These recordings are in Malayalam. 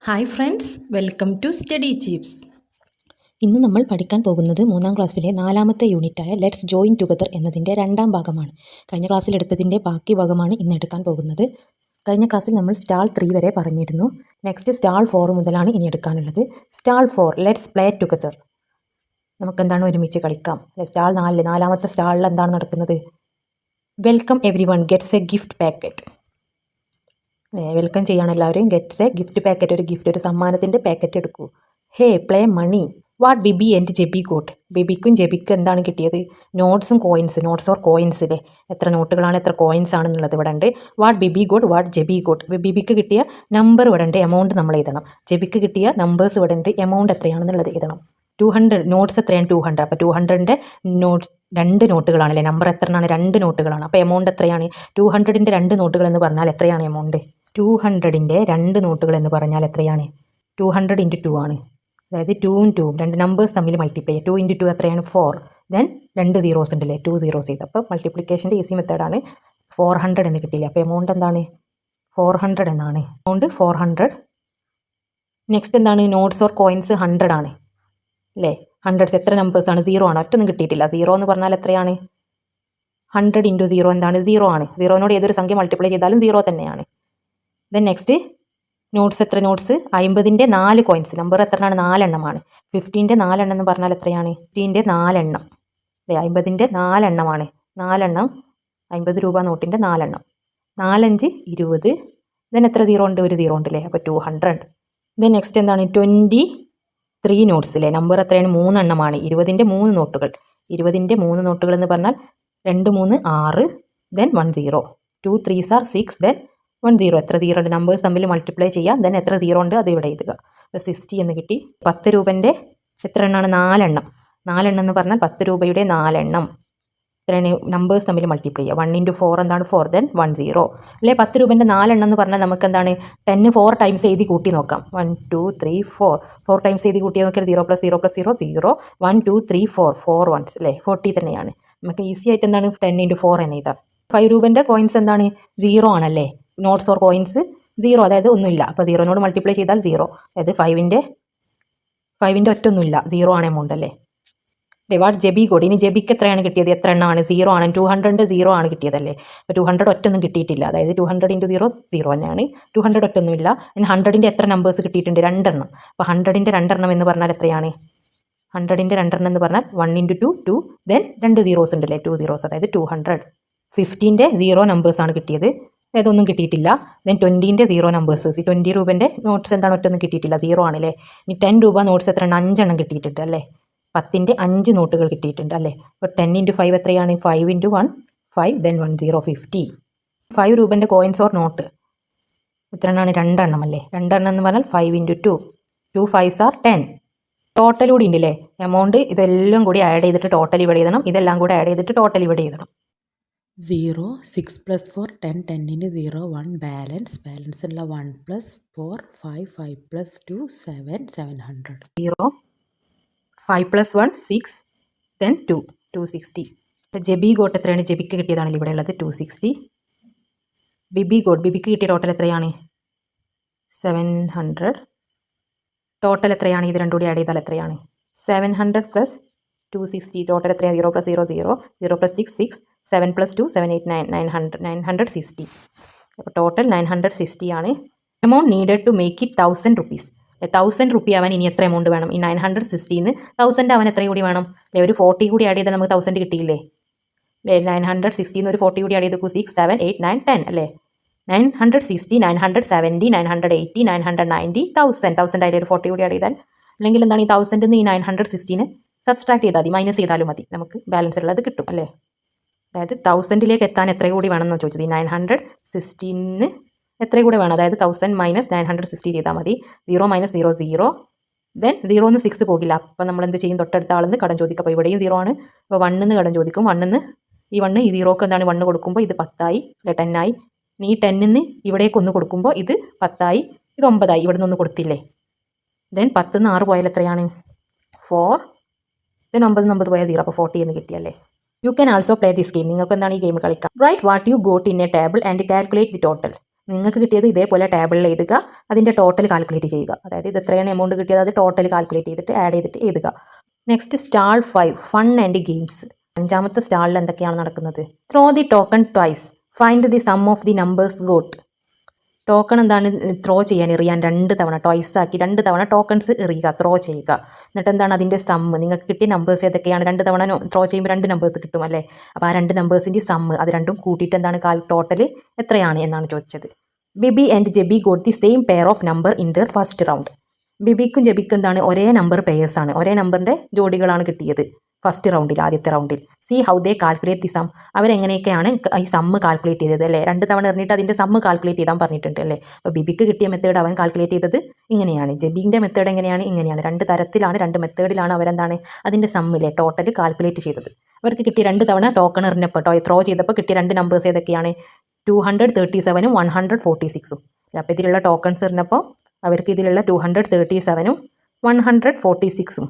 Hi friends, welcome to study chips. ഇന്ന് നമ്മൾ പഠിക്കാൻ പോകുന്നത് 3ാം ക്ലാസ്സിലെ 4ാമത്തെ യൂണിറ്റായ ലെറ്റ്സ് ജോയിൻ ടുഗദർ എന്നതിൻ്റെ 2ാം ഭാഗമാണ്. കഴിഞ്ഞ ക്ലാസ്സിൽ എടുത്തതിൻ്റെ ബാക്കി ഭാഗമാണ് ഇന്ന് എടുക്കാൻ പോകുന്നത്. കഴിഞ്ഞ ക്ലാസ്സിൽ നമ്മൾ സ്റ്റാൾ 3 വരെ പറഞ്ഞിരുന്നു. നെക്സ്റ്റ് സ്റ്റാൾ 4 മുതലാണ് ഇനി എടുക്കാനുള്ളത്. Stall 4 let's play together. നമുക്കെന്താണ് ഒരുമിച്ച് കളിക്കാം. സ്റ്റാൾ 4 4ാമത്തെ സ്റ്റാളിൽ എന്താണ് നടക്കുന്നത്? Welcome everyone gets a gift packet. Welcome ചെയ്യണം എല്ലാവരും. ഗെറ്റ്സ് എ ഗിഫ്റ്റ് പാക്കറ്റ്, ഒരു സമ്മാനത്തിൻ്റെ പാക്കറ്റ് എടുക്കൂ. Hey play money. What BB and JB got. ബിബിക്കും ജെബിക്കും എന്താണ് കിട്ടിയത്? നോട്ട്സും കോയിൻസ്. നോട്ട്സ് ഓർ കോയിൻസ് അല്ലേ, എത്ര നോട്ടുകളാണ് എത്ര കോയിൻസ് ആണെന്നുള്ളത് ഇവിടെ ഉണ്ട്. What BB got, what JB got. ബിബിക്ക് കിട്ടിയ നമ്പർ ഇവിടെ ഉണ്ട്, എമൗണ്ട് നമ്മൾ എഴുതണം. ജെബിക്ക് കിട്ടിയ നമ്പേഴ്സ് ഇവിടെ ഉണ്ട്, എമൗണ്ട് എത്രയാണെന്നുള്ളത് എഴുതണം. 200 നോട്ട്സ് എത്രയാണ്? 200. അപ്പോൾ 200ൻ്റെ നോട്ട് 2 നോട്ടുകളാണല്ലേ. നമ്പർ എത്രയാണ്? 2 നോട്ടുകളാണ്. അപ്പോൾ എമൗണ്ട് എത്രയാണ്? 200ൻ്റെ 2 നോട്ടുകൾ എന്ന് പറഞ്ഞാൽ എത്രയാണ് എമൗണ്ട്? 200ൻ്റെ 2 നോട്ടുകൾ എന്ന് പറഞ്ഞാൽ എത്രയാണ്? 200 × 2 ആണ്. അതായത് 2ഉം 2ഉം 2 നമ്പേഴ്സ് തമ്മിൽ മൾട്ടിപ്ലൈ ചെയ്യുക. 2 × 2 എത്രയാണ്? 4. ദെൻ 2 സീറോസ് ഉണ്ടല്ലേ, 2 സീറോസ് ചെയ്ത്. അപ്പോൾ മൾട്ടിപ്ലിക്കേഷൻ്റെ ഈസി മെത്തേഡാണ്. 400 എന്ന് കിട്ടിയില്ല. അപ്പോൾ എമൗണ്ട് എന്താണ്? 400 എന്നാണ്. എമൗണ്ട് 400. നെക്സ്റ്റ് എന്താണ്? നോട്ട്സ് ഓർ കോയിൻസ് 100 ആണ് അല്ലേ. ഹൺഡ്രഡ്സ് എത്ര നമ്പേഴ്സാണ്? 0 ആണ്. ഒറ്റൊന്നും കിട്ടിയിട്ടില്ല. 0 എന്ന് പറഞ്ഞാൽ എത്രയാണ്? 100 × 0 എന്താണ്? 0 ആണ്. 0നോട് ഏതൊരു സംഖ്യ മൾട്ടിപ്ലൈ ചെയ്താലും 0 തന്നെയാണ്. ദെൻ നെക്സ്റ്റ് നോട്ട്സ് എത്ര? നോട്ട്സ് 50ൻ്റെ 4 കോയിൻസ്. നമ്പർ എത്രയാണ്? 4 എണ്ണമാണ്. 50ൻ്റെ 4 എണ്ണം എന്ന് പറഞ്ഞാൽ എത്രയാണ്? 50ൻ്റെ 4 എണ്ണം അല്ലേ. 50ൻ്റെ 4 എണ്ണമാണ്. 4 എണ്ണം 50 രൂപ നോട്ടിൻ്റെ 4 എണ്ണം. 4 5 20. ദെൻ എത്ര 0 ഉണ്ട്? ഒരു 0 ഉണ്ട് അല്ലേ. അപ്പോൾ 200. ദെൻ നെക്സ്റ്റ് എന്താണ്? 23 നോട്ട്സ് അല്ലേ. നമ്പർ എത്രയാണ്? 3 എണ്ണമാണ്. 20ൻ്റെ 3 നോട്ടുകൾ. 20ൻ്റെ 3 നോട്ടുകൾ എന്ന് പറഞ്ഞാൽ 2 3 6. ദെൻ 1 0. 2 3s are 6. ദെൻ 1 0. എത്ര 0 ഉണ്ട്? നമ്പേഴ്സ് തമ്മിൽ മൾട്ടിപ്ലൈ ചെയ്യാം. ദെൻ എത്ര 0 ഉണ്ട് അത് ഇവിടെ എഴുതുക. 60 എന്ന് കിട്ടി. 10 രൂപൻ്റെ എത്ര എണ്ണമാണ്? 4 എണ്ണം. 4 എണ്ണം എന്ന് പറഞ്ഞാൽ 10 രൂപയുടെ 4 എണ്ണം. എത്രയാണ്? നമ്പേഴ്സ് തമ്മിൽ മൾട്ടിപ്ലൈ ചെയ്യുക. 1 × 4 എന്താണ്? 4. ദെൻ 1 0 അല്ലേ. 10 രൂപൻ്റെ 4 എണ്ണം എന്ന് പറഞ്ഞാൽ നമുക്ക് എന്താണ്? 10 4 ടൈംസ് എഴുതി കൂട്ടി നോക്കാം. 1 2 3 4 ടൈംസ് എഴുതി കൂട്ടിയാൽ നോക്കിയാൽ 0 + 0 + 0 0. 1 2 3 4 1s അല്ലേ. 40 തന്നെയാണ്. നമുക്ക് ഈസി ആയിട്ട് എന്താണ്? 10 × 4 എന്ന് എഴുതാം. 5 രൂപൻ്റെ കോയിൻസ് എന്താണ്? 0 ആണല്ലേ. നോട്ട്സ് ഓർ കോയിൻസ് 0, അതായത് ഒന്നുമില്ല. അപ്പോൾ 0നോട് മൾട്ടിപ്ലൈ ചെയ്താൽ 0. അതായത് 5ൻ്റെ ഒറ്റൊന്നുമില്ല, 0 ആണ് എമൗണ്ട് അല്ലേ. What JB got. ഇനി ജെബിക്ക് എത്രയാണ് കിട്ടിയത്? എത്ര എണ്ണമാണ്? 0 ആണ്. 200ൻ്റെ 0 ആണ് കിട്ടിയതല്ലേ. അപ്പോൾ 200 ഒറ്റൊന്നും കിട്ടിയിട്ടില്ല. അതായത് 200 × 0 0 തന്നെയാണ്. 200 ഒറ്റൊന്നുമില്ല. ഇനി 100ൻ്റെ എത്ര നമ്പേഴ്സ് കിട്ടിയിട്ടുണ്ട്? 2 എണ്ണം. അപ്പോൾ 100ൻ്റെ 2 എണ്ണം എന്ന് പറഞ്ഞാൽ എത്രയാണ്? 100ൻ്റെ 2 എണ്ണം എന്ന് പറഞ്ഞാൽ 1 × 2 2. ദെൻ 2 സീറോസ് ഉണ്ടല്ലേ, 2 സീറോസ്, അതായത് 200. 50ൻ്റെ 0 നമ്പേഴ്സാണ് കിട്ടിയത്. അതായത് ഒന്നും കിട്ടിയിട്ടില്ല. ദെൻ 20ൻ്റെ 0 നമ്പേഴ്സ്. 20 രൂപൻ്റെ നോട്ട്സ് എന്താണ്? ഒറ്റൊന്നും കിട്ടിയിട്ടില്ല, 0 ആണല്ലേ. ഇനി 10 രൂപ നോട്ട്സ് എത്ര? 5 എണ്ണം കിട്ടിയിട്ടുണ്ട് അല്ലേ. 10ൻ്റെ 5 നോട്ടുകൾ കിട്ടിയിട്ടുണ്ട് അല്ലേ. അപ്പോൾ 10 × 5 എത്രയാണ്? 5 × 1 5. ദെൻ 1 0 50. 5 രൂപൻ്റെ കോയിൻസ് ഓർ നോട്ട് എത്ര എണ്ണമാണ്? 2 എണ്ണം അല്ലേ. 2 എണ്ണം എന്ന് പറഞ്ഞാൽ 5 × 2. 2 5s are 10. ടോട്ടൽ കൂടി ഉണ്ട് അല്ലേ. എമൗണ്ട് ഇതെല്ലാം കൂടി ആഡ് ചെയ്തിട്ട് ടോട്ടൽ ഇവിടെ എഴുതണം. ഇതെല്ലാം കൂടി ആഡ് ചെയ്തിട്ട് ടോട്ടൽ ഇവിടെ എഴുതണം. 0 6 + 4 10 10ന് 0 1 ബാലൻസ് ഉള്ള 1 + 4 5 5 + 2 7 700. 0 5 + 1 6. ദെൻ 2 260. ജെബി ഗോട്ട് എത്രയാണ്? ജെബിക്ക് കിട്ടിയതാണല്ലോ ഇവിടെ ഉള്ളത്, 260. ബിബിക്ക് കിട്ടിയ ടോട്ടൽ എത്രയാണ്? 700. ടോട്ടൽ എത്രയാണ്? ഇത് രണ്ടും കൂടി ആഡ് ചെയ്താൽ എത്രയാണ്? 700 + 260. ടോട്ടൽ എത്രയാണ്? 0 + 0 0 0 + 6 6 7 + 2 7 8 9 960. അപ്പോൾ ടോട്ടൽ 960 ആണ്. Amount needed to make it 1000 rupees. 1000 rupee ആവാൻ ഇനി എത്ര എമൗണ്ട് വേണം? ഈ 960ന്ന് 1000 ആവാൻ എത്ര കൂടി വേണം അല്ലേ? ഒരു 40 കൂടി ആഡ് ചെയ്താൽ നമുക്ക് 1000 കിട്ടിയില്ലേ അല്ലേ. 960ന്ന് ഒരു 40 കൂടി ആഡ് ചെയ്ത് 6 7 8 9 10 അല്ലേ. 960 970 980 990 1000 അതിൽ ഒരു 40 കൂടി ആഡ് ചെയ്താൽ, അല്ലെങ്കിൽ എന്താണ് ഈ 1000ന്ന് ഈ 960നെ സബ്സ്ട്രാക്ട് ചെയ്താൽ മതി, മൈനസ് ചെയ്താലും മതി, നമുക്ക് ബാലൻസ് ഉള്ളത് കിട്ടും അല്ലേ. അതായത് 1000ലേക്ക് എത്താൻ എത്ര കൂടി വേണമെന്ന് ചോദിച്ചത്. ഈ 960ന് എത്ര കൂടെ വേണം? അതായത് 1000 - 960 ചെയ്താൽ മതി. 0 - 0 0. ദെൻ 0ന്ന് 6 പോകില്ല. അപ്പോൾ നമ്മൾ എന്ത് ചെയ്യും? തൊട്ടടുത്ത ആളെന്ന് കടം ചോദിക്കും. അപ്പോൾ ഇവിടെയും 0 ആണ്. അപ്പോൾ 1ന്ന് കടം ചോദിക്കും. 1ന്ന് ഈ 1 ഈ 0ക്ക് എന്താണ് 1 കൊടുക്കുമ്പോൾ ഇത് 10 ആയി അല്ലെ, 10 ആയി. ഈ 10ന്ന് ഇവിടേക്ക് 1 കൊടുക്കുമ്പോൾ ഇത് 10 ആയി, ഇത് 9 ആയി. ഇവിടെ നിന്ന് 1 കൊടുത്തില്ലേ. ദെൻ 10ന്ന് 6 പോയാൽ എത്രയാണ്? 4. ദെൻ 9 പോയാൽ 0. അപ്പോൾ 40 എന്ന് കിട്ടിയല്ലേ. You can also play this game. നിങ്ങൾക്ക് എന്താണ് ഈ ഗെയിം കളിക്കാം. Write what you got in a table and calculate the total. നിങ്ങൾക്ക് കിട്ടിയത് ഇതേപോലെ ടേബിളിൽ എഴുതുക, അതിൻ്റെ ടോട്ടൽ കാൽക്കുലേറ്റ് ചെയ്യുക. അതായത് ഇത് എത്രയാണ് എമൗണ്ട് കിട്ടിയത് അത് ടോട്ടൽ കാൽക്കുലേറ്റ് ചെയ്തിട്ട് ആഡ് ചെയ്തിട്ട് എഴുതുക. Next stall 5 fun and games. 5ാമത്തെ സ്റ്റാളിൽ എന്തൊക്കെയാണ് നടക്കുന്നത്? Throw the token twice, find the sum of the numbers got. Token എന്താണ്? ത്രോ ചെയ്യാൻ, എറിയാൻ 2 തവണ, ടോയ്സ് ആക്കി 2 തവണ ടോക്കൺസ് എറിയുക, ത്രോ ചെയ്യുക. എന്നിട്ട് എന്താണ് അതിൻ്റെ സമ്മ്, നിങ്ങൾക്ക് കിട്ടിയ നമ്പേഴ്സ് ഏതൊക്കെയാണ്? 2 തവണ ത്രോ ചെയ്യുമ്പോൾ 2 നമ്പേഴ്സ് കിട്ടും അല്ലേ? അപ്പോൾ ആ 2 നമ്പേഴ്സിൻ്റെ സമ്മ്, അത് രണ്ടും കൂട്ടിയിട്ട് എന്താണ് ടോട്ടൽ എത്രയാണ് എന്നാണ് ചോദിച്ചത്. BB and JB got the same pair of number in their first round. ബിബിക്കും ജെബിക്കും എന്താണ്? ഒരേ നമ്പർ പെയേഴ്സാണ്, ഒരേ നമ്പറിൻ്റെ ജോഡികളാണ് കിട്ടിയത് ഫസ്റ്റ് റൗണ്ടിൽ, ആദ്യത്തെ റൗണ്ടിൽ. See how they calculate the sum. അവരെങ്ങനെയൊക്കെയാണ് ഈ സമ്മ് കാൽക്കുലേറ്റ് ചെയ്തത് അല്ലേ? 2 തവണ എറിഞ്ഞിട്ട് അതിൻ്റെ സമ്മ് കാൽക്കുലേറ്റ് ചെയ്താൽ പറഞ്ഞിട്ടുണ്ട് അല്ലേ? അപ്പോൾ ബിബിക്ക് കിട്ടിയ മെത്തേഡ് അവൻ കാൽക്കുലേറ്റ് ചെയ്തത് ഇങ്ങനെയാണ്. ജെബിൻ്റെ മെത്തേഡ് എങ്ങനെയാണ്? ഇങ്ങനെയാണ്. 2 തരത്തിലാണ്, 2 മെത്തേഡിലാണ് അവരെന്താണ് അതിൻ്റെ സമ്മിലെ ടോട്ടൽ കാൽക്കുലേറ്റ് ചെയ്തത്. അവർക്ക് കിട്ടിയ 2 തവണ ടോക്കൺ എറിഞ്ഞപ്പോൾ ത്രോ ചെയ്തപ്പോൾ കിട്ടിയ 2 നമ്പേഴ്സ് ഏതൊക്കെയാണ്? 237ഉം 146ഉം. അപ്പോൾ ഇതിലുള്ള ടോക്കൺസ് എറിഞ്ഞപ്പോൾ അവർക്ക് ഇതിലുള്ള 237ഉം 146ഉം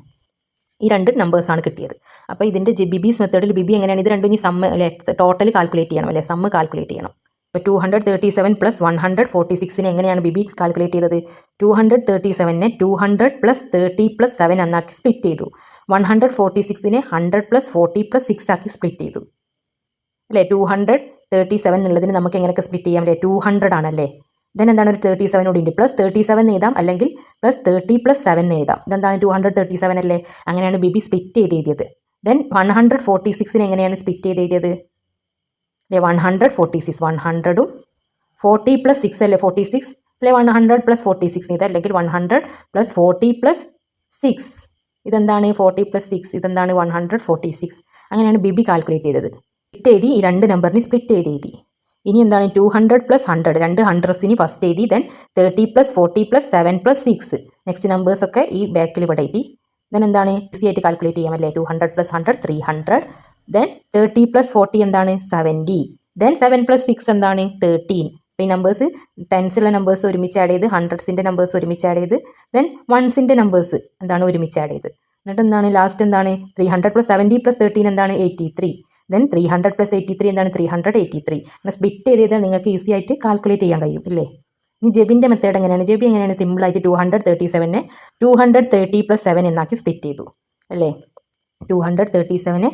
ഈ 2 നമ്പേഴ്സാണ് കിട്ടിയത്. അപ്പോൾ ഇതിൻ്റെ ബിബീസ് മെത്തേഡിൽ ബിബി എങ്ങനെയാണ് ഇത് രണ്ടും ഈ സമ്മ് അല്ലെ ടോട്ടൽ കാൽക്കുലേറ്റ് ചെയ്യണം അല്ലേ? സമ്മ് കാൽക്കുലേറ്റ് ചെയ്യണം. അപ്പോൾ 237 + 146നെ എങ്ങനെയാണ് ബിബി കാൽക്കുലേറ്റ് ചെയ്തത്? 237നെ 200 + 30 + 7 എന്നാക്കി സ്പ്ലിറ്റ് ചെയ്തു. 146നെ 100 + 40 + 6 ആക്കി സ്പ്ലിറ്റ് ചെയ്തു അല്ലേ? 237 എന്നുള്ളതിന് നമുക്ക് എങ്ങനെയൊക്കെ സ്പ്ലിറ്റ് ചെയ്യാം അല്ലേ? 200 ആണല്ലേ? ദെൻ എന്താണ് ഒരു 37 കൂടി ഉണ്ട്, +37 എഴുതാം അല്ലെങ്കിൽ +30 + 7 എഴുതാം. ഇതെന്താണ് 237 അല്ലേ? അങ്ങനെയാണ് ബിബി സ്പ്ലിറ്റ് ചെയ്ത് എഴുതിയത്. ദെൻ 146നെ എങ്ങനെയാണ് സ്പ്ലിറ്റ് ചെയ്ത് എഴുതിയത് അല്ലേ? 146 100ഉം 40 + 6 അല്ലേ? 46 അല്ലെ? 100 + 46 ഇത് അല്ലെങ്കിൽ 100 + 40 + 6 ഇതെന്താണ്? 40 + 6 ഇതെന്താണ്? 146. അങ്ങനെയാണ് ബിബി കാൽക്കുലേറ്റ് ചെയ്തത്. സ്പ്ലിറ്റ് എഴുതി, ഈ 2 നമ്പറിന് സ്പ്ലിറ്റ് ചെയ്ത് എഴുതി. ഇനി എന്താണ് 200 + 100, 2 ഹൺഡ്രഡ്സിന് ഫസ്റ്റ് എഴുതി. ദെൻ 30 + 40 + 7 + 6 നെക്സ്റ്റ് നമ്പേഴ്സൊക്കെ ഈ ബാക്കിൽ ഇവിടെ എഴുതി. ദെൻ എന്താണ് ഈസി ആയിട്ട് കാൽക്കുലേറ്റ് ചെയ്യാം അല്ലേ? 200 + 100 300. ദെൻ 30 + 40 എന്താണ്? 70. ദെൻ 7 + 6 എന്താണ്? 13. അപ്പോൾ ഈ നമ്പേഴ്സ് ടെൻസുള്ള നമ്പേഴ്സ് ഒരുമിച്ച് ആഡ് ചെയ്ത്, ഹൺഡ്രഡ്സിൻ്റെ നമ്പേഴ്സ് ഒരുമിച്ച് ആഡ് ചെയ്ത്, ദെൻ വൺസിൻ്റെ നമ്പേഴ്സ് എന്താണ് ഒരുമിച്ച് ആഡ് ചെയ്ത്. എന്നിട്ട് എന്താണ് ലാസ്റ്റ് എന്താണ്? 300 + 70 + 13 എന്താണ്? 83. ദെൻ 300 + 83 എന്താണ്? 383. അങ്ങനെ സ്പ്ലിറ്റ് ചെയ്താൽ നിങ്ങൾക്ക് ഈസി ആയിട്ട് കാൽക്കുലേറ്റ് ചെയ്യാൻ കഴിയും ഇല്ലേ? ഇനി ജെബിൻ്റെ മെത്തേഡ് എങ്ങനെയാണ്? ജെബി എങ്ങനെയാണ്? സിമ്പിളായിട്ട് 237നെ 230 + 7 എന്നാക്കി സ്പ്ലിറ്റ് ചെയ്തു അല്ലേ? 237നെ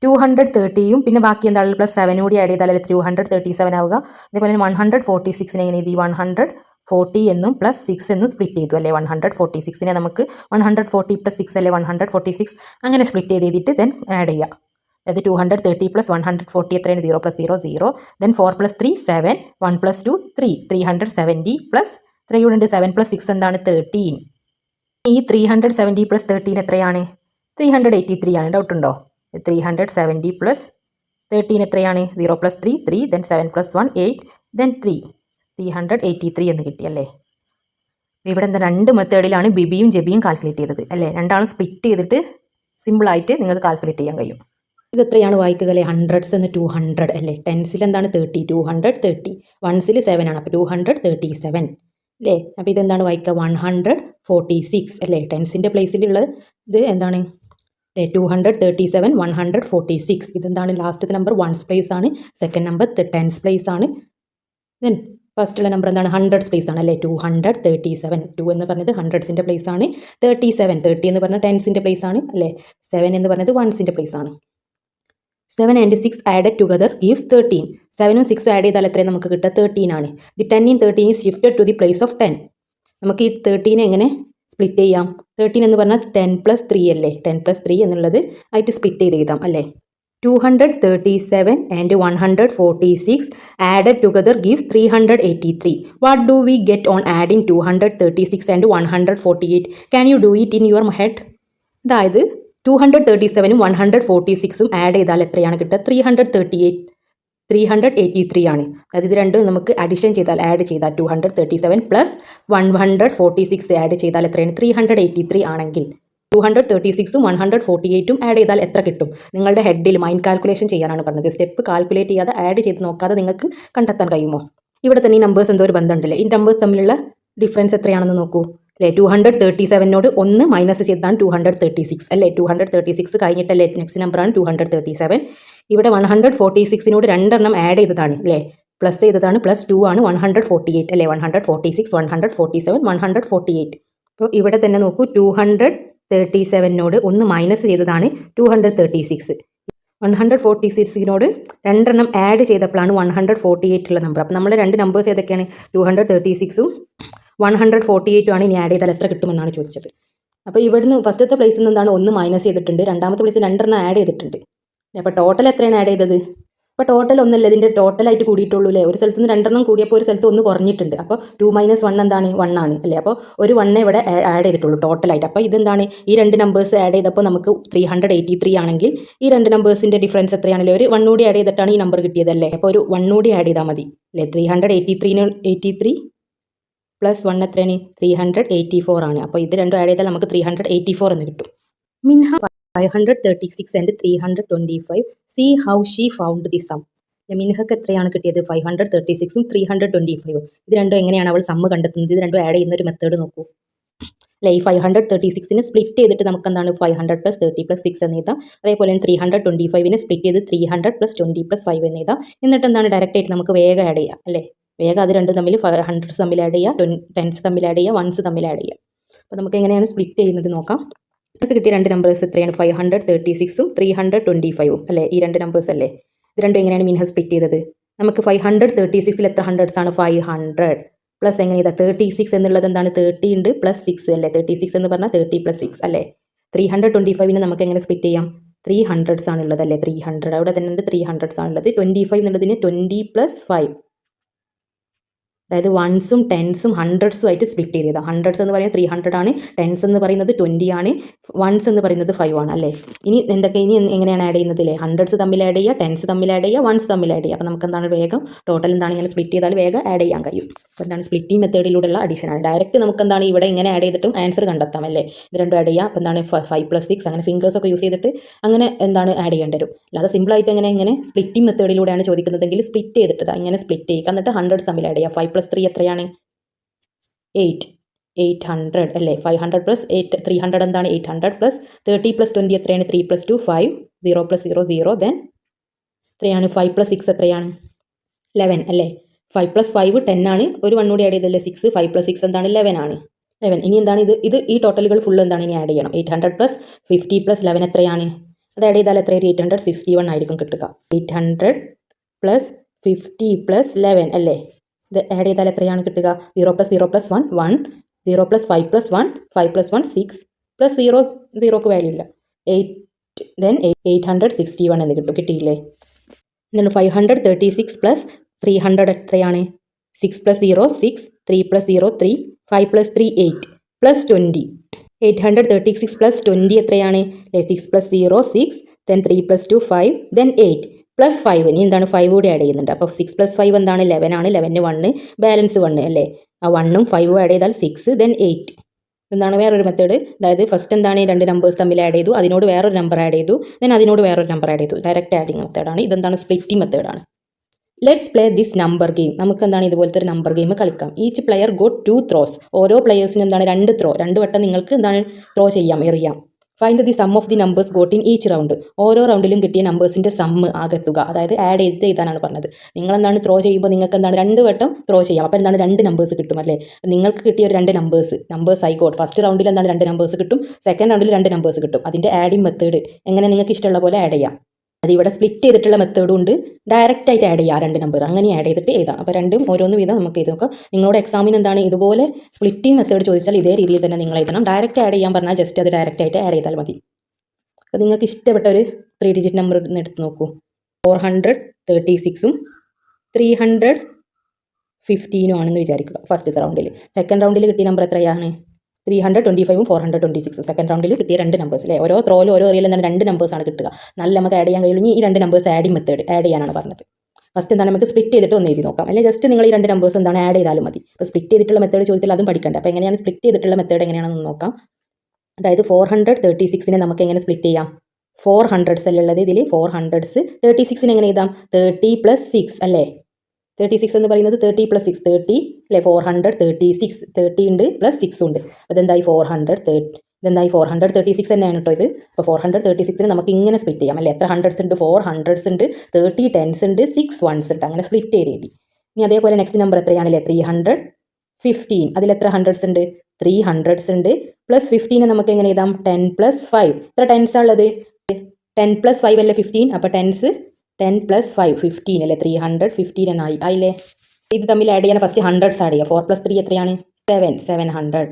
230യും പിന്നെ ബാക്കി എന്താണ് +7 കൂടി ആഡ് ചെയ്താൽ 237 ആവുക. അതേപോലെ 146നെ എങ്ങനെ എഴുതി? 140 എന്നും +6 എന്നും സ്പ്ലിറ്റ് ചെയ്തു അല്ലേ? 146നെ നമുക്ക് 140 + 6 അല്ലേ? 146 അങ്ങനെ സ്പ്ലിറ്റ് ചെയ്ത് എഴുതിയിട്ട് ദെൻ ആഡ് ചെയ്യുക. അതായത് 230 + 140 എത്രയാണ്? 0 + 0 0. ദെൻ 4 + 3 7, 1 + 2 3, 370 പ്ലസ് 3 ഉണ്ട് 7 + 6 എന്താണ്? 13. ഈ 370 + 13 എത്രയാണ്? 383 ആണ്. ഡൗട്ട് ഉണ്ടോ? 370 + 13 എത്രയാണ്? 0 + 3 3, ദെൻ 7 + 1 8, ദെൻ 3 383 എന്ന് കിട്ടിയല്ലേ? ഇവിടെ എന്താ 2 മെത്തേഡിലാണ് ബിബിയും ജെബിയും കാൽക്കുലേറ്റ് ചെയ്തത് അല്ലേ? രണ്ടാളും സ്പ്ലിറ്റ് ചെയ്തിട്ട് സിമ്പിളായിട്ട് നിങ്ങൾക്ക് കാൽക്കുലേറ്റ് ചെയ്യാൻ കഴിയും. ഇത് എത്രയാണ് വായിക്കുക അല്ലേ? ഹൺഡ്രഡ്സ് എന്ന് 200 അല്ലേ? ടെൻസിൽ എന്താണ്? 30, 230. വൺസിൽ 7 ആണ്, അപ്പോൾ 237 അല്ലേ? അപ്പോൾ ഇതെന്താണ് വായിക്കുക? 146 അല്ലേ? ടെൻസിൻ്റെ പ്ലേസിലുള്ള ഇത് എന്താണ് അല്ലേ? 237 146. ഇതെന്താണ്? ലാസ്റ്റത്തെ നമ്പർ വൺസ് പ്ലേസ് ആണ്, സെക്കൻഡ് നമ്പർ ടെൻസ് പ്ലേസ് ആണ്. ദെൻ ഫസ്റ്റുള്ള നമ്പർ എന്താണ്? 100 പ്ലേസ് ആണ് അല്ലേ? 237. 2 എന്ന് പറഞ്ഞത് ഹൺഡ്രഡ്സിൻ്റെ പ്ലേസ് ആണ്. 37 30 എന്ന് പറഞ്ഞത് ടെൻസിൻ്റെ പ്ലേസ് ആണ് അല്ലേ? 7 എന്ന് പറഞ്ഞത് വൺസിൻ്റെ പ്ലേസ് ആണ്. 7 and 6 added together gives 13. 7ഉം 6ഉം add ചെയ്താൽ എത്രയും നമുക്ക് കിട്ടുക? 13 ആണ്. The 10 in 13 is shifted to the place of 10. നമുക്ക് ഈ 13 എങ്ങനെ സ്പ്ലിറ്റ് ചെയ്യാം? 13 എന്ന് പറഞ്ഞാൽ 10 + 3 അല്ലേ? 10 + 3 എന്നുള്ളത് ആയിട്ട് സ്പ്ലിറ്റ് ചെയ്ത് എഴുതാം അല്ലേ? 237 and 146 added together gives 383. What do we get on adding 236 and 148? Can you do it in your head? അതായത് 237ഉം 146ഉം ആഡ് ചെയ്താൽ എത്രയാണ് കിട്ടുക? 383 ആണ്. അതായത് ഇത് രണ്ടും നമുക്ക് അഡിഷൻ ചെയ്താൽ ആഡ് ചെയ്താൽ 237 + 146 ആഡ് ചെയ്താൽ എത്രയാണ്? 383 ആണെങ്കിൽ 236ഉം 148ഉം ആഡ് ചെയ്താൽ എത്ര കിട്ടും? നിങ്ങളുടെ ഹെഡിൽ മൈൻഡ് കാൽക്കുലേഷൻ ചെയ്യാനാണ് പറഞ്ഞത്. സ്റ്റെപ്പ് കാൽക്കുലേറ്റ് ചെയ്യാതെ ആഡ് ചെയ്ത് നോക്കാതെ നിങ്ങൾക്ക് കണ്ടെത്താൻ കഴിയുമോ? ഇവിടെ തന്നെ ഈ നമ്പേഴ്സ് എന്തോ ഒരു ബന്ധമുണ്ടല്ലേ? ഈ നമ്പേഴ്സ് തമ്മിലുള്ള ഡിഫറൻസ് എത്രയാണെന്ന് നോക്കൂ അല്ലേ? 237നോട് 1 മൈനസ് ചെയ്താണ് 236 അല്ലേ? 236 കഴിഞ്ഞിട്ടല്ലേ നെക്സ്റ്റ് നമ്പറാണ് 237. ഇവിടെ 146നോട് 2 ആഡ് ചെയ്തതാണ് അല്ലേ? പ്ലസ് ചെയ്തതാണ് +2 ആണ് 148 അല്ലേ 146 147 148. അപ്പോൾ ഇവിടെ തന്നെ നോക്കൂ 237നോട് ഒന്ന് മൈനസ് ചെയ്തതാണ് 236. 146നോട് രണ്ടെണ്ണം ആഡ് ചെയ്തപ്പോഴാണ് 148 ഉള്ള നമ്പർ. അപ്പോൾ നമ്മൾ രണ്ട് നമ്പേഴ്സ് ഏതൊക്കെയാണ് 236ഉം 148ഉം ആണ്. ഇനി ആഡ് ചെയ്താൽ എത്ര കിട്ടുമെന്നാണ് ചോദിച്ചത്. അപ്പോൾ ഇവിടുന്ന് ഫസ്റ്റത്തെ പ്ലേസിൽ നിന്ന് എന്താണ് ഒന്ന് മൈനസ് ചെയ്തിട്ടുണ്ട്, രണ്ടാമത്തെ പ്ലേസിൽ രണ്ടെണ്ണം ആഡ് ചെയ്തിട്ടുണ്ട്. അപ്പോൾ ടോട്ടൽ എത്രയാണ് ആഡ് ചെയ്തത്? അപ്പോൾ ടോട്ടൽ ഒന്നല്ല, ഇതിൻ്റെ ടോട്ടലായിട്ട് കൂടിയിട്ടുള്ളൂ അല്ലേ. ഒരു സ്ഥലത്ത് നിന്ന് രണ്ടെണ്ണം കൂടിയപ്പോൾ ഒരു സ്ഥലത്ത് ഒന്ന് കുറഞ്ഞിട്ടുണ്ട്. അപ്പോൾ 2 - 1 എന്താണ് 1 ആണ് അല്ലേ. അപ്പോൾ ഒരു 1 ഇവിടെ ആഡ് ചെയ്തിട്ടുള്ളൂ ടോട്ടലായിട്ട്. അപ്പോൾ ഇതെന്താണ്, ഈ രണ്ട് നമ്പേഴ്സ് ആഡ് ചെയ്തപ്പോൾ നമുക്ക് 383 ആണെങ്കിൽ ഈ രണ്ട് നമ്പേഴ്സിൻ്റെ ഡിഫറൻസ് എത്രയാണല്ലേ, ഒരു 1 കൂടി ആഡ് ചെയ്തിട്ടാണ് ഈ നമ്പർ കിട്ടിയതല്ലേ. അപ്പോൾ ഒരു 1 കൂടി ആഡ് ചെയ്താൽ മതി അല്ലേ. 383 + 1 എത്രയാണ് 384 ആണ്. അപ്പോൾ ഇത് രണ്ടും ആഡ് ചെയ്താൽ നമുക്ക് 384 എന്ന് കിട്ടും. മിൻഹ 536 and 325. See how she found the sum. മിൻഹക്ക് എത്രയാണ് കിട്ടിയത്? 536ഉം 325ഉം. ഇത് രണ്ടും എങ്ങനെയാണ് അവൾ സമ്മ് കണ്ടെത്തുന്നത്? ഇത് രണ്ടും ആഡ് ചെയ്യുന്ന ഒരു മെത്തേഡ് നോക്കൂ അല്ലേ. ഈ 536നെ സ്പ്ലിറ്റ് ചെയ്തിട്ട് നമുക്ക് എന്താണ് 500 + 30 + 6 എന്ന് എഴുതാം. അതേപോലെ 325നെ സ്പ്ലിറ്റ് ചെയ്ത് 300 + 20 + 5 എന്ന് എഴുതാം. എന്നിട്ട് എന്താണ് ഡയറക്റ്റ് ആയിട്ട് നമുക്ക് വേഗം ആഡ് ചെയ്യാം അല്ലേ. വേഗം അത് രണ്ടും തമ്മിൽ 100s തമ്മിൽ ആഡ് ചെയ്യുക, 10s തമ്മിൽ ആഡ് ചെയ്യുക, 1s തമ്മിൽ ആഡ് ചെയ്യുക. അപ്പോൾ നമുക്ക് എങ്ങനെയാണ് സ്പ്ലിറ്റ് ചെയ്യുന്നത് നോക്കാം. ഇതൊക്കെ കിട്ടിയ രണ്ട് നമ്പേഴ്സ് എത്രയാണ്? 536ഉം 325ഉം അല്ലേ. ഈ രണ്ട് നമ്പേഴ്സ് അല്ലേ. ഇത് രണ്ടും എങ്ങനെയാണ് മിൻഹ സ്പ്ലിറ്റ് ചെയ്തത്? നമുക്ക് 536ൽ എത്ര ഹൺഡ്രഡ്സ് ആണ്? 500 പ്ലസ് എങ്ങനെ ചെയ്താൽ 36 എന്നുള്ളത് എന്താണ് 30 ഉണ്ട് +6 അല്ലേ. 36 എന്ന് പറഞ്ഞാൽ 30 + 6 അല്ലേ. 325നെ നമുക്ക് എങ്ങനെ സ്പ്ലിറ്റ് ചെയ്യാം? 300s ആണുള്ളത് അല്ലേ. 300 അവിടെ തന്നെ ഉണ്ട്, 300s ആണുള്ളത്. 25 എന്നുള്ളതിന് 20 + 5, അതായത് 1സും 10സും 100സും ആയിട്ട് സ്പ്ലിറ്റ് ചെയ്തതാണ്. 100s എന്ന് പറയുന്നത് 300 ആണ്, 10s എന്ന് പറയുന്നത് 20 ആണ്, 1s എന്ന് പറയുന്നത് 5 ആണ് അല്ലേ. ഇനി എങ്ങനെയാണ് ആഡ് ചെയ്യുന്നത് അല്ലേ. 100s തമ്മിൽ ആഡ് ചെയ്യുക, 10s തമ്മിൽ ആഡ് ചെയ്യുക, 1s തമ്മിൽ ആഡ് ചെയ്യുക. അപ്പോൾ നമുക്ക് എന്താണ് വേഗം ടോട്ടൽ എന്താണ് ഇങ്ങനെ സ്പ്ലിറ്റ് ചെയ്താൽ വേഗം ആഡ് ചെയ്യാൻ കഴിയും. അപ്പോൾ എന്താണ് സ്പ്ലിറ്റിംഗ് മെത്തേഡിലൂടെയുള്ള അഡീഷൻ ആണ്. ഡയറക്റ്റ് നമുക്ക് എന്താണ് ഇവിടെ ഇങ്ങനെ ആഡ് ചെയ്തിട്ടും ആൻസർ കണ്ടെത്താം അല്ലേ. ഇത് രണ്ടും ആഡ് ചെയ്യുക. അപ്പോൾ എന്താണ് 5 + 6 അങ്ങനെ ഫിംഗേഴ്സൊക്കെ യൂസ് ചെയ്തിട്ട് അങ്ങനെ എന്താണ് ആഡ് ചെയ്യേണ്ടി വരും. അല്ലാതെ സിമ്പിളായിട്ട് ഇങ്ങനെ സ്പ്ലിറ്റിംഗ് മെത്തേഡിലൂടെയാണ് ചോദിക്കുന്നതെങ്കിൽ സ്പ്ലിറ്റ് ചെയ്തിട്ട് ഇങ്ങനെ സ്പ്ലിറ്റ് ചെയ്യുക, എന്നിട്ട് 100s തമ്മിൽ ആഡ് ചെയ്യുക. 5 + 3 എത്രയാണ്? 800 അല്ലേ. 500 + 8 300 എന്താണ് 800 + 30 + 20 എത്രയാണ്? 3 + 2 5 0 + 0 0 ദെൻ എത്രയാണ്? 5 + 6 എത്രയാണ്? 11 അല്ലേ. 5 + 5 10 ആണ്, ഒരു 1 കൂടി ആഡ് ചെയ്തല്ലേ 6. 5 + 6 എന്താണ് 11 ആണ്. 11 ഇനി എന്താണ് ഇത് ഈ ടോട്ടലുകൾ ഫുൾ എന്താണ് ഇനി ആഡ് ചെയ്യണം. 800 + 50 + 11 എത്രയാണ്? അത് ആഡ് ചെയ്താൽ എത്രയാണ്? 861 ആയിരിക്കും കിട്ടുക. 800 + 50 + 11 അല്ലേ. ഇത് ആഡ് ചെയ്താൽ എത്രയാണ് കിട്ടുക? 0 + 0 + 1 1 0 + 5 + 1 5 + 1 6 + 0 0ക്ക് വാല്യൂ ഇല്ല 8 ദെൻ 861 എന്ന് കിട്ടും. കിട്ടിയില്ലേ. എന്നിട്ട് 536 + 300 എത്രയാണ്? 6 + 0 6 3 + 0 3 5 + 3 8 + 20 836 + 20 എത്രയാണ്? 6 + 0 6 ദെൻ 3 + 2 5 ദെൻ 8 + 5 ഇനി എന്താണ് 5 കൂടി ആഡ് ചെയ്യുന്നുണ്ട്. അപ്പോൾ 6 + 5 എന്താണ് 11 ആണ്. 11ന് 1 ബാലൻസ് 1 അല്ലേ. ആ 1ഉം 5ഉം ആഡ് ചെയ്താൽ 6 ദെൻ 8. എന്താണ് വേറൊരു മെത്തേഡ്. അതായത് ഫസ്റ്റ് എന്താണ് രണ്ട് നമ്പേഴ്സ് തമ്മിൽ ആഡ് ചെയ്തു, അതിനോട് വേറൊരു നമ്പർ ആഡ് ചെയ്തു, ദെൻ അതിനോട് വേറൊരു നമ്പർ ആഡ് ചെയ്തു. ഡയറക്റ്റ് ആഡിങ് മെത്തേഡാണ്. ഇതെന്താണ് സ്പ്ലിറ്റിംഗ് മെത്തേഡാണ്. Let's play this number game. നമുക്ക് എന്താണ് ഇതുപോലത്തെ ഒരു നമ്പർ ഗെയിം കളിക്കാം. Each player got 2 throws. ഓരോ പ്ലെയേഴ്സിനും എന്താണ് 2 വട്ടം നിങ്ങൾക്ക് എന്താണ് ത്രോ ചെയ്യാം, എറിയാം. Find the sum of the numbers got in each round. ഓരോ റൗണ്ടിലും കിട്ടിയ നമ്പേഴ്സിൻ്റെ സമ്മ് ആകെത്തുക, അതായത് ആഡ് ചെയ്ത് എഴുതാനാണ് പറഞ്ഞത്. നിങ്ങളെന്താണ് ത്രോ ചെയ്യുമ്പോൾ നിങ്ങൾക്ക് എന്താണ് 2 വട്ടം ത്രോ ചെയ്യാം. അപ്പോൾ എന്താണ് 2 നമ്പേഴ്സ് കിട്ടും അല്ലേ. നിങ്ങൾക്ക് കിട്ടിയ ഒരു 2 നമ്പേഴ്സ് ഐ ഗോട്ട്. ഫസ്റ്റ് റൗണ്ടിൽ എന്താണ് 2 നമ്പേഴ്സ് കിട്ടും, സെക്കൻഡ് റൗണ്ടിൽ 2 നമ്പേഴ്സ് കിട്ടും. അതിൻ്റെ ആഡിങ് മെത്തേഡ് എങ്ങനെ നിങ്ങൾക്ക് ഇഷ്ടമുള്ള പോലെ ആഡ് ചെയ്യാം. അത് ഇവിടെ സ്പ്ലിറ്റ് ചെയ്തിട്ടുള്ള മെത്തേഡും ഉണ്ട്, ഡയറക്റ്റ് ആയിട്ട് ആഡ് ചെയ്യുക 2 നമ്പർ അങ്ങനെ ആഡ് ചെയ്തിട്ട് എഴുതാം. അപ്പോൾ രണ്ടും ഓരോന്ന് വീതം നമുക്ക് എഴുതി നോക്കാം. നിങ്ങളുടെ എക്സാമിന് എന്താണ് ഇതുപോലെ സ്പ്ലിറ്റിംഗ് മെത്തേഡ് ചോദിച്ചാൽ ഇതേ രീതിയിൽ തന്നെ നിങ്ങൾ എഴുതണം. ഡയറക്റ്റ് ആഡ് ചെയ്യാൻ പറഞ്ഞാൽ ജസ്റ്റ് അത് ഡയറക്റ്റ് ആയിട്ട് ആഡ് ചെയ്താൽ മതി. അപ്പോൾ നിങ്ങൾക്ക് ഇഷ്ടപ്പെട്ട ഒരു 3 ഡിജിറ്റ് നമ്പർ എടുത്ത് നോക്കൂ. 436ഉം 315 ആണെന്ന് വിചാരിക്കുക ഫസ്റ്റത്തെ റൗണ്ടിൽ. സെക്കൻഡ് റൗണ്ടിൽ കിട്ടിയ നമ്പർ എത്രയാണ്? 325ഉം 426. സെക്കൻഡ് റൗണ്ടിൽ കിട്ടിയ 2 നമ്പേഴ്സ് അല്ലേ. ഓരോ ത്രോയിലും ഓരോ ഏരിയയിലും എന്താണ് 2 നമ്പേഴ്സാണ് കിട്ടുക. നല്ല നമുക്ക് ആഡ് ചെയ്യാൻ കഴിയുള്ളൂ. ഈ 2 നമ്പേഴ്സ് ആഡിങ് മെത്തേഡ് ആഡ് ചെയ്യാനാണ് പറഞ്ഞത്. ഫസ്റ്റ് എന്താണ് നമുക്ക് സ്പ്ലിറ്റ് ചെയ്തിട്ട് ഒന്ന് എഴുതി നോക്കാം. അല്ലെങ്കിൽ ജസ്റ്റ് നിങ്ങൾ ഈ 2 നമ്പേഴ്സ് എന്താണ് ആഡ് ചെയ്താലും മതി. അപ്പോൾ സ്പ്ലിറ്റ് ചെയ്തിട്ടുള്ള മെത്തേഡ് ചോദിച്ചാൽ അതും പഠിക്കണ്ട. അപ്പോൾ എങ്ങനെയാണ് സ്പ്ലിറ്റ് ചെയ്തിട്ടുള്ള മെത്തേഡ് എങ്ങനെയാണെന്ന് നോക്കാം. അതായത് 436നെ നമുക്ക് എങ്ങനെ സ്പ്ലിറ്റ് ചെയ്യാം? 400s അല്ലുള്ളത് ഇതിൽ 400s. 36നെ എങ്ങനെ എഴുതാം? 30 + 6 അല്ലേ. 36 എന്ന് പറയുന്നത് 30 + 6 30 അല്ലേ. 436 30 ഉണ്ട് +6 ഉണ്ട്. അതെന്തായി 436 തന്നെയാണ് കേട്ടോ ഇത്. അപ്പോൾ 436നെ നമുക്ക് ഇങ്ങനെ സ്പ്ലിറ്റ് ചെയ്യാം അല്ലേ. എത്ര 100s ഉണ്ട്? 4 100s ഉണ്ട്, 30 10s ഉണ്ട്, 6 1s ഉണ്ട്. അങ്ങനെ സ്പ്ലിറ്റ് ചെയ്ത് എഴുതി. ഇനി അതേപോലെ നെക്സ്റ്റ് നമ്പർ എത്രയാണല്ലേ 315. അതിലെത്ര ഹൺഡ്രഡ്സ് ഉണ്ട്? 3 ഹൺഡ്രഡ്സ് ഉണ്ട്. പ്ലസ് 15 നമുക്ക് എങ്ങനെ എഴുതാം? 10 + 5. എത്ര ടെൻസാണ് ഉള്ളത്? 10 + 5 അല്ലേ 15. അപ്പോൾ ടെൻസ് 10 + 5 15 അല്ലേ? 315 എന്നായി ആയില്ലേ? ഇത് തമ്മിൽ ആഡ് ചെയ്യാൻ ഫസ്റ്റ് ഹൺഡ്രഡ്സ് ആഡ് ചെയ്യുക. 4 + 3 എത്രയാണ്? 700.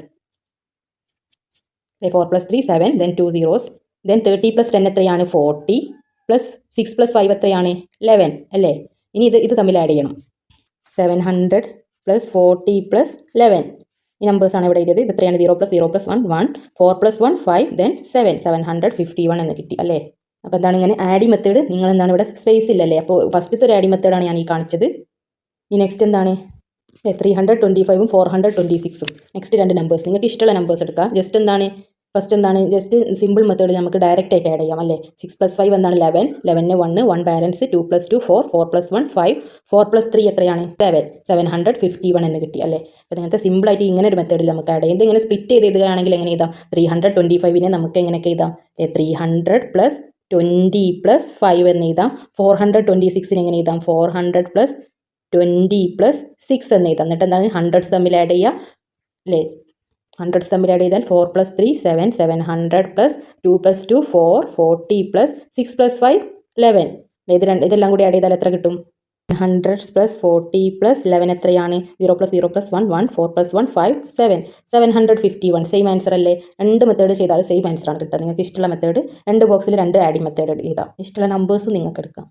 4 + 3 7, then 2 zeros, then 30 + 10 എത്രയാണ്? 40, പ്ലസ് 6 + 5 എത്രയാണ്? 11 അല്ലേ? ഇനി ഇത് തമ്മിൽ ആഡ് ചെയ്യണം. 700 + 40 + 11. ഈ നമ്പേഴ്സാണ് ഇവിടെ എഴുതിയത്. ഇത് എത്രയാണ്? 0 + 0 + 1 1, 4 + 1 5, then 7 751 എന്ന് കിട്ടി അല്ലേ? അപ്പോൾ എന്താണ് ഇങ്ങനെ ആഡിങ് മെത്തേഡ്? നിങ്ങൾ എന്താണ് ഇവിടെ സ്പേസ് ഇല്ലല്ലേ? അപ്പോൾ ഫസ്റ്റത്തെ ഒരു ആഡിങ് മെത്തേഡാണ് ഞാൻ ഈ കാണിച്ചത്. ഈ നെക്സ്റ്റ് എന്താണ്? 325ഉം 426ഉം. നെക്സ്റ്റ് രണ്ട് നമ്പേഴ്സ് നിങ്ങൾക്ക് ഇഷ്ടമുള്ള നമ്പേഴ്സ് എടുക്കുക. ജസ്റ്റ് എന്താണ് ഫസ്റ്റ് എന്താണ് ജസ്റ്റ് സിമ്പിൾ മെത്തേഡിൽ നമുക്ക് ഡയറക്റ്റ് ആയിട്ട് ആഡ് ചെയ്യാം അല്ലേ? 6 + 5 എന്താണ്? 11, 11 1 ബാലൻസ്, 2 + 2 4, 4 + 1 5, 4 + 3 എത്രയാണ്? 7 751 എന്ന് കിട്ടി അല്ലേ? അപ്പോൾ ഇങ്ങനത്തെ സിമ്പിളായിട്ട് ഇങ്ങനെ ഒരു മെത്തേഡിൽ നമുക്ക് ആഡ് ചെയ്യാം. ഇതിങ്ങനെ സ്പ്ലിറ്റ് ചെയ്ത് എഴുതുകയാണെങ്കിൽ എങ്ങനെ എഴുതാം? 325നെ നമുക്ക് എങ്ങനെയൊക്കെ എഴുതാം? 300 + 20 + 5 എന്ന് എഴുതാം. 426നെ എങ്ങനെ എഴുതാം? 400 + 20 + 6 എന്ന് എഴുതാം. എന്നിട്ട് എന്താണ് ഹൺഡ്രഡ്സ് തമ്മിൽ ആഡ് ചെയ്യുക അല്ലേ? ഹൺഡ്രഡ്സ് തമ്മിൽ ആഡ് ചെയ്താൽ 4 + 3 7 700 + 2 + 2 4 40 + 6 + 5 11. ഇതെല്ലാം കൂടി ആഡ് ചെയ്താൽ എത്ര കിട്ടും? 100 + 40 + 11 എത്രയാണ്? 0 + 0 + 1 1, 4 + 1 5 7 751. സെയിം ആൻസർ അല്ലേ? രണ്ട് മെത്തേഡ് ചെയ്താൽ സെയിം ആൻസർ ആണ് കിട്ടുക. നിങ്ങൾക്ക് ഇഷ്ടമുള്ള മെത്തേഡ് രണ്ട് ബോക്സിൽ രണ്ട് ആഡിങ് മെത്തേഡ് എഴുതാം. ഇഷ്ടമുള്ള നമ്പേഴ്സ് നിങ്ങൾക്ക് എടുക്കാം.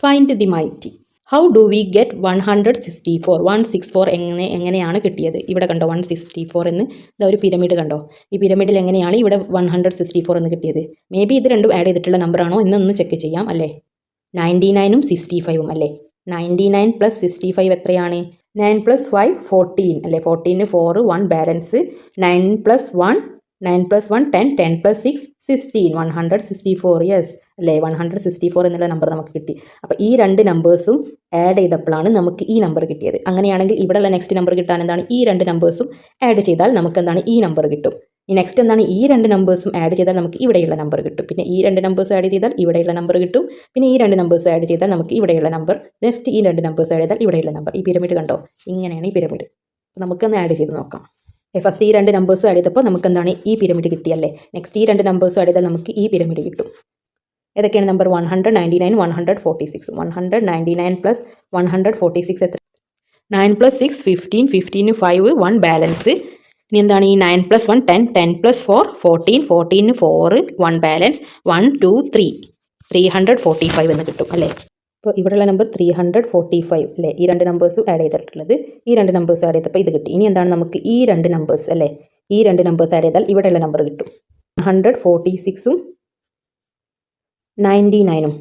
Find the mighty. How do we get 164? 164 എങ്ങനെയാണ് കിട്ടിയത്? ഇവിടെ കണ്ടോ 164 എന്ന് ഒരു പിരമിഡ് കണ്ടോ? ഈ പിരമിഡിൽ എങ്ങനെയാണ് ഇവിടെ 164 എന്ന് കിട്ടിയത്? മേ ബി ഇത് രണ്ടും ആഡ് ചെയ്തിട്ടുള്ള നമ്പറാണോ എന്നൊന്ന് ചെക്ക് ചെയ്യാം അല്ലേ? 99ഉം 65ഉം അല്ലേ? 99 + 65 എത്രയാണ്? 9 + 5 14 അല്ലേ? 14ന് 4 1 ബാലൻസ്, 9 + 1 9 + 1 10, 10 + 6 16, 164. യെസ് അല്ലേ? 164 എന്നുള്ള നമ്പർ നമുക്ക് കിട്ടി. അപ്പോൾ ഈ രണ്ട് നമ്പേഴ്സും ആഡ് ചെയ്തപ്പോഴാണ് നമുക്ക് ഈ നമ്പർ കിട്ടിയത്. അങ്ങനെയാണെങ്കിൽ ഇവിടെയുള്ള നെക്സ്റ്റ് നമ്പർ കിട്ടാൻ എന്താണ്? ഈ രണ്ട് നമ്പേഴ്സും ആഡ് ചെയ്താൽ നമുക്ക് എന്താണ്? ഈ നമ്പർ കിട്ടും. ഈ നെക്സ്റ്റ് എന്താണ്? ഈ രണ്ട് നമ്പേഴ്സും ആഡ് ചെയ്താൽ നമുക്ക് ഇവിടെയുള്ള നമ്പർ കിട്ടും. പിന്നെ ഈ രണ്ട് നമ്പേഴ്സ് ആഡ് ചെയ്താൽ ഇവിടെയുള്ള നമ്പർ കിട്ടും. പിന്നെ ഈ രണ്ട് നമ്പേഴ്സ് ആഡ് ചെയ്താൽ നമുക്ക് ഇവിടെയുള്ള നമ്പർ. നെക്സ്റ്റ് ഈ രണ്ട് നമ്പേഴ്സ് ആഡ് ചെയ്താൽ ഇവിടെയുള്ള നമ്പർ. ഈ പിരമിഡ് കണ്ടോ? ഇങ്ങനെയാണ് ഈ പിരമിഡ്. അപ്പോൾ നമുക്കൊന്ന് ആഡ് ചെയ്ത് നോക്കാം. ഫസ്റ്റ് ഈ രണ്ട് നമ്പേഴ്സും ആഡ് ചെയ്തപ്പോൾ നമുക്ക് എന്താണ്? ഈ പിരമിഡ് കിട്ടിയല്ലേ? നെക്സ്റ്റ് ഈ രണ്ട് നമ്പേഴ്സും ആഡ് ചെയ്താൽ നമുക്ക് ഈ പിരമിഡ് കിട്ടും. ഏതൊക്കെയാണ് നമ്പർ? 199 146. 199 + 146 എത്ര? 9 + 6 15, 15ന് 5 1 ബാലൻസ്. ഇനി എന്താണ്? ഈ 9 + 1 10, 10 + 4 14, 14ന് 4 1 ബാലൻസ്, 1 2 3 345 എന്ന് കിട്ടും അല്ലേ? അപ്പോൾ ഇവിടെയുള്ള നമ്പർ 345 അല്ലേ? ഈ രണ്ട് നമ്പേഴ്സും ആഡ് ചെയ്തിട്ടുള്ളത്. ഈ രണ്ട് നമ്പേഴ്സ് ആഡ് ചെയ്തപ്പോൾ ഇത് കിട്ടി. ഇനി എന്താണ്? നമുക്ക് ഈ രണ്ട് നമ്പേഴ്സ് അല്ലേ? ഈ രണ്ട് നമ്പേഴ്സ് ആഡ് ചെയ്താൽ ഇവിടെയുള്ള നമ്പർ കിട്ടും. 146ഉം 99ഉം.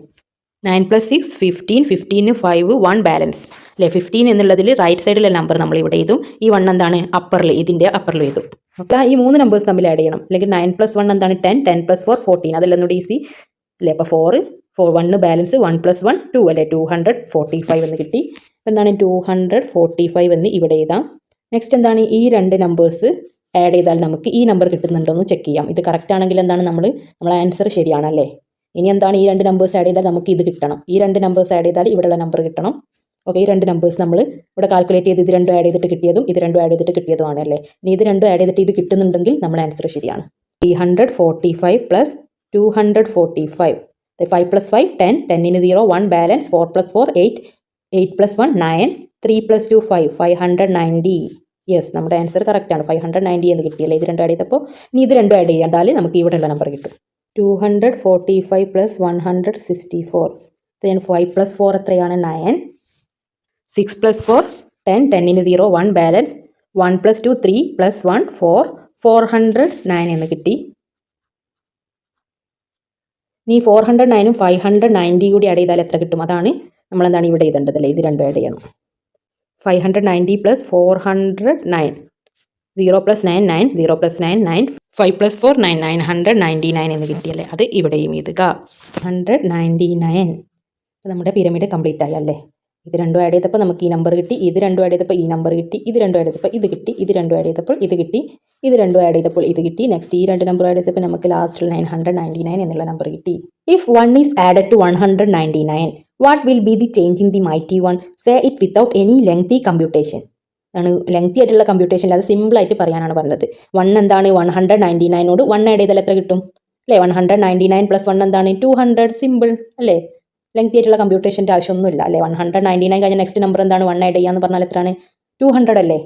9 + 6 15, 15ന് 5 1 ബാലൻസ് അല്ലേ? 15 എന്നുള്ളതിൽ റൈറ്റ് സൈഡിലുള്ള നമ്പർ നമ്മൾ ഇവിടെ എഴുതും. ഈ 1 എന്താണ്? അപ്പറിൽ, ഇതിൻ്റെ അപ്പറിൽ എഴുതും. അപ്പോൾ ഈ മൂന്ന് നമ്പേഴ്സ് തമ്മിൽ ആഡ് ചെയ്യണം. അല്ലെങ്കിൽ 9 + 1 എന്താണ്? 10, 10 + 4 14. അതെല്ലാം ഒന്നുകൂടി ഈസി അല്ലേ? അപ്പോൾ 1 ബാലൻസ്, 1 + 1 2 അല്ലേ? 245 എന്ന് കിട്ടി. അപ്പോൾ എന്താണ്? 245 എന്ന് ഇവിടെ എഴുതാം. നെക്സ്റ്റ് എന്താണ്? ഈ രണ്ട് നമ്പേഴ്സ് ആഡ് ചെയ്താൽ നമുക്ക് ഈ നമ്പർ കിട്ടുന്നുണ്ടോ എന്ന് ചെക്ക് ചെയ്യാം. ഇത് കറക്റ്റ് ആണെങ്കിൽ എന്താണ്? നമ്മളെ ആൻസർ ശരിയാണല്ലേ? ഇനി എന്താണ്? ഈ രണ്ട് നമ്പേഴ്സ് ആഡ് ചെയ്താൽ നമുക്ക് ഇത് കിട്ടണം. ഈ രണ്ട് നമ്പേഴ്സ് ആഡ് ചെയ്താൽ ഇവിടെയുള്ള നമ്പർ കിട്ടണം. ഓക്കെ, ഈ രണ്ട് നമ്പേഴ്സ് നമ്മൾ ഇവിടെ കാൽക്കുലേറ്റ് ചെയ്ത് ഇത് രണ്ടും ആഡ് ചെയ്തിട്ട് കിട്ടിയതും ഇത് രണ്ടും ആഡ് ചെയ്തിട്ട് കിട്ടിയതുമാണ് അല്ലേ? ഇനി ഇത് രണ്ടും ആഡ് ചെയ്തിട്ട് ഇത് കിട്ടുന്നുണ്ടെങ്കിൽ നമ്മളെ ആൻസർ ശരിയാണ്. 345 + 245. 5 + 5 10, 10ന് 0 1 ബാലൻസ്, 4 + 4 8, 8 + 1 9, 3 + 2 5 590. യെസ്, നമ്മുടെ ആൻസർ കറക്റ്റാണ്. 590 എന്ന് കിട്ടിയല്ലേ? ഇത് രണ്ടും ആഡ് ചെയ്തപ്പോൾ. ഇനി ഇത് രണ്ടും ആഡ് ചെയ്താൽ നമുക്ക് ഇവിടെയുള്ള നമ്പർ കിട്ടും. 245 + 164. 5 + 4 എത്രയാണ്? 9. 6 + 4 10, 10ന് 0 1 ബാലൻസ്, 1 + 2 3 + 1 4 409 എന്ന് കിട്ടി. ഇനി 409ഉം 590 കൂടി ആഡ് ചെയ്താൽ എത്ര കിട്ടും? അതാണ് നമ്മളെന്താണ് ഇവിടെ എഴുതേണ്ടതല്ലേ? ഇത് രണ്ടും ആഡ് ചെയ്യണം. 590 + 409. 0 + 9 9, 0 + 9 9, 5 + 4 9, 999 എന്ന് കിട്ടിയല്ലേ? അത് ഇവിടെയും എഴുതുക. 199. അപ്പോൾ നമ്മുടെ പിരമിഡ് കംപ്ലീറ്റ് ആയല്ലേ? ഇത് രണ്ടും ആഡ് ചെയ്തപ്പോൾ നമുക്ക് ഈ നമ്പർ കിട്ടി. ഇത് രണ്ടും ആഡ് ചെയ്തപ്പോൾ ഈ നമ്പർ കിട്ടി. ഇത് രണ്ടും ആഡ് ചെയ്തപ്പോൾ ഇത് കിട്ടി. ഇത് രണ്ടും ആഡ് ചെയ്തപ്പോൾ ഇത് കിട്ടി. ഇത് രണ്ടും ആഡ് ചെയ്തപ്പോൾ ഇത് കിട്ടി. നെക്സ്റ്റ് ഈ രണ്ട് നമ്പർ ആഡ് ചെയ്തപ്പോൾ നമുക്ക് ലാസ്റ്റിൽ 999 എന്നുള്ള നമ്പർ കിട്ടി. If 1 is added to 199, what will be the change in the mighty one? Say it without any lengthy computation. ആണ് ലെങ്തി ആയിട്ടുള്ള കമ്പ്യൂട്ടേഷൻ അല്ലാതെ സിമ്പിളായിട്ട് പറയാനാണ് പറഞ്ഞത്. 1 എന്താണ്? 199 1 ആഡ് ചെയ്താൽ എത്ര കിട്ടും? അല്ലേ, 199 + 1 എന്താണ്? 200. സിമ്പിൾ അല്ലേ? ലെങ്തി ആയിട്ടുള്ള കമ്പ്യൂട്ടേഷൻ്റെ ആവശ്യമൊന്നുമില്ല അല്ലേ. 199 കഴിഞ്ഞ നെക്സ്റ്റ് നമ്പർ എന്താണ്? 1 ആഡ് ചെയ്യാന്ന് പറഞ്ഞാൽ എത്രയാണ്? 200 അല്ലേ.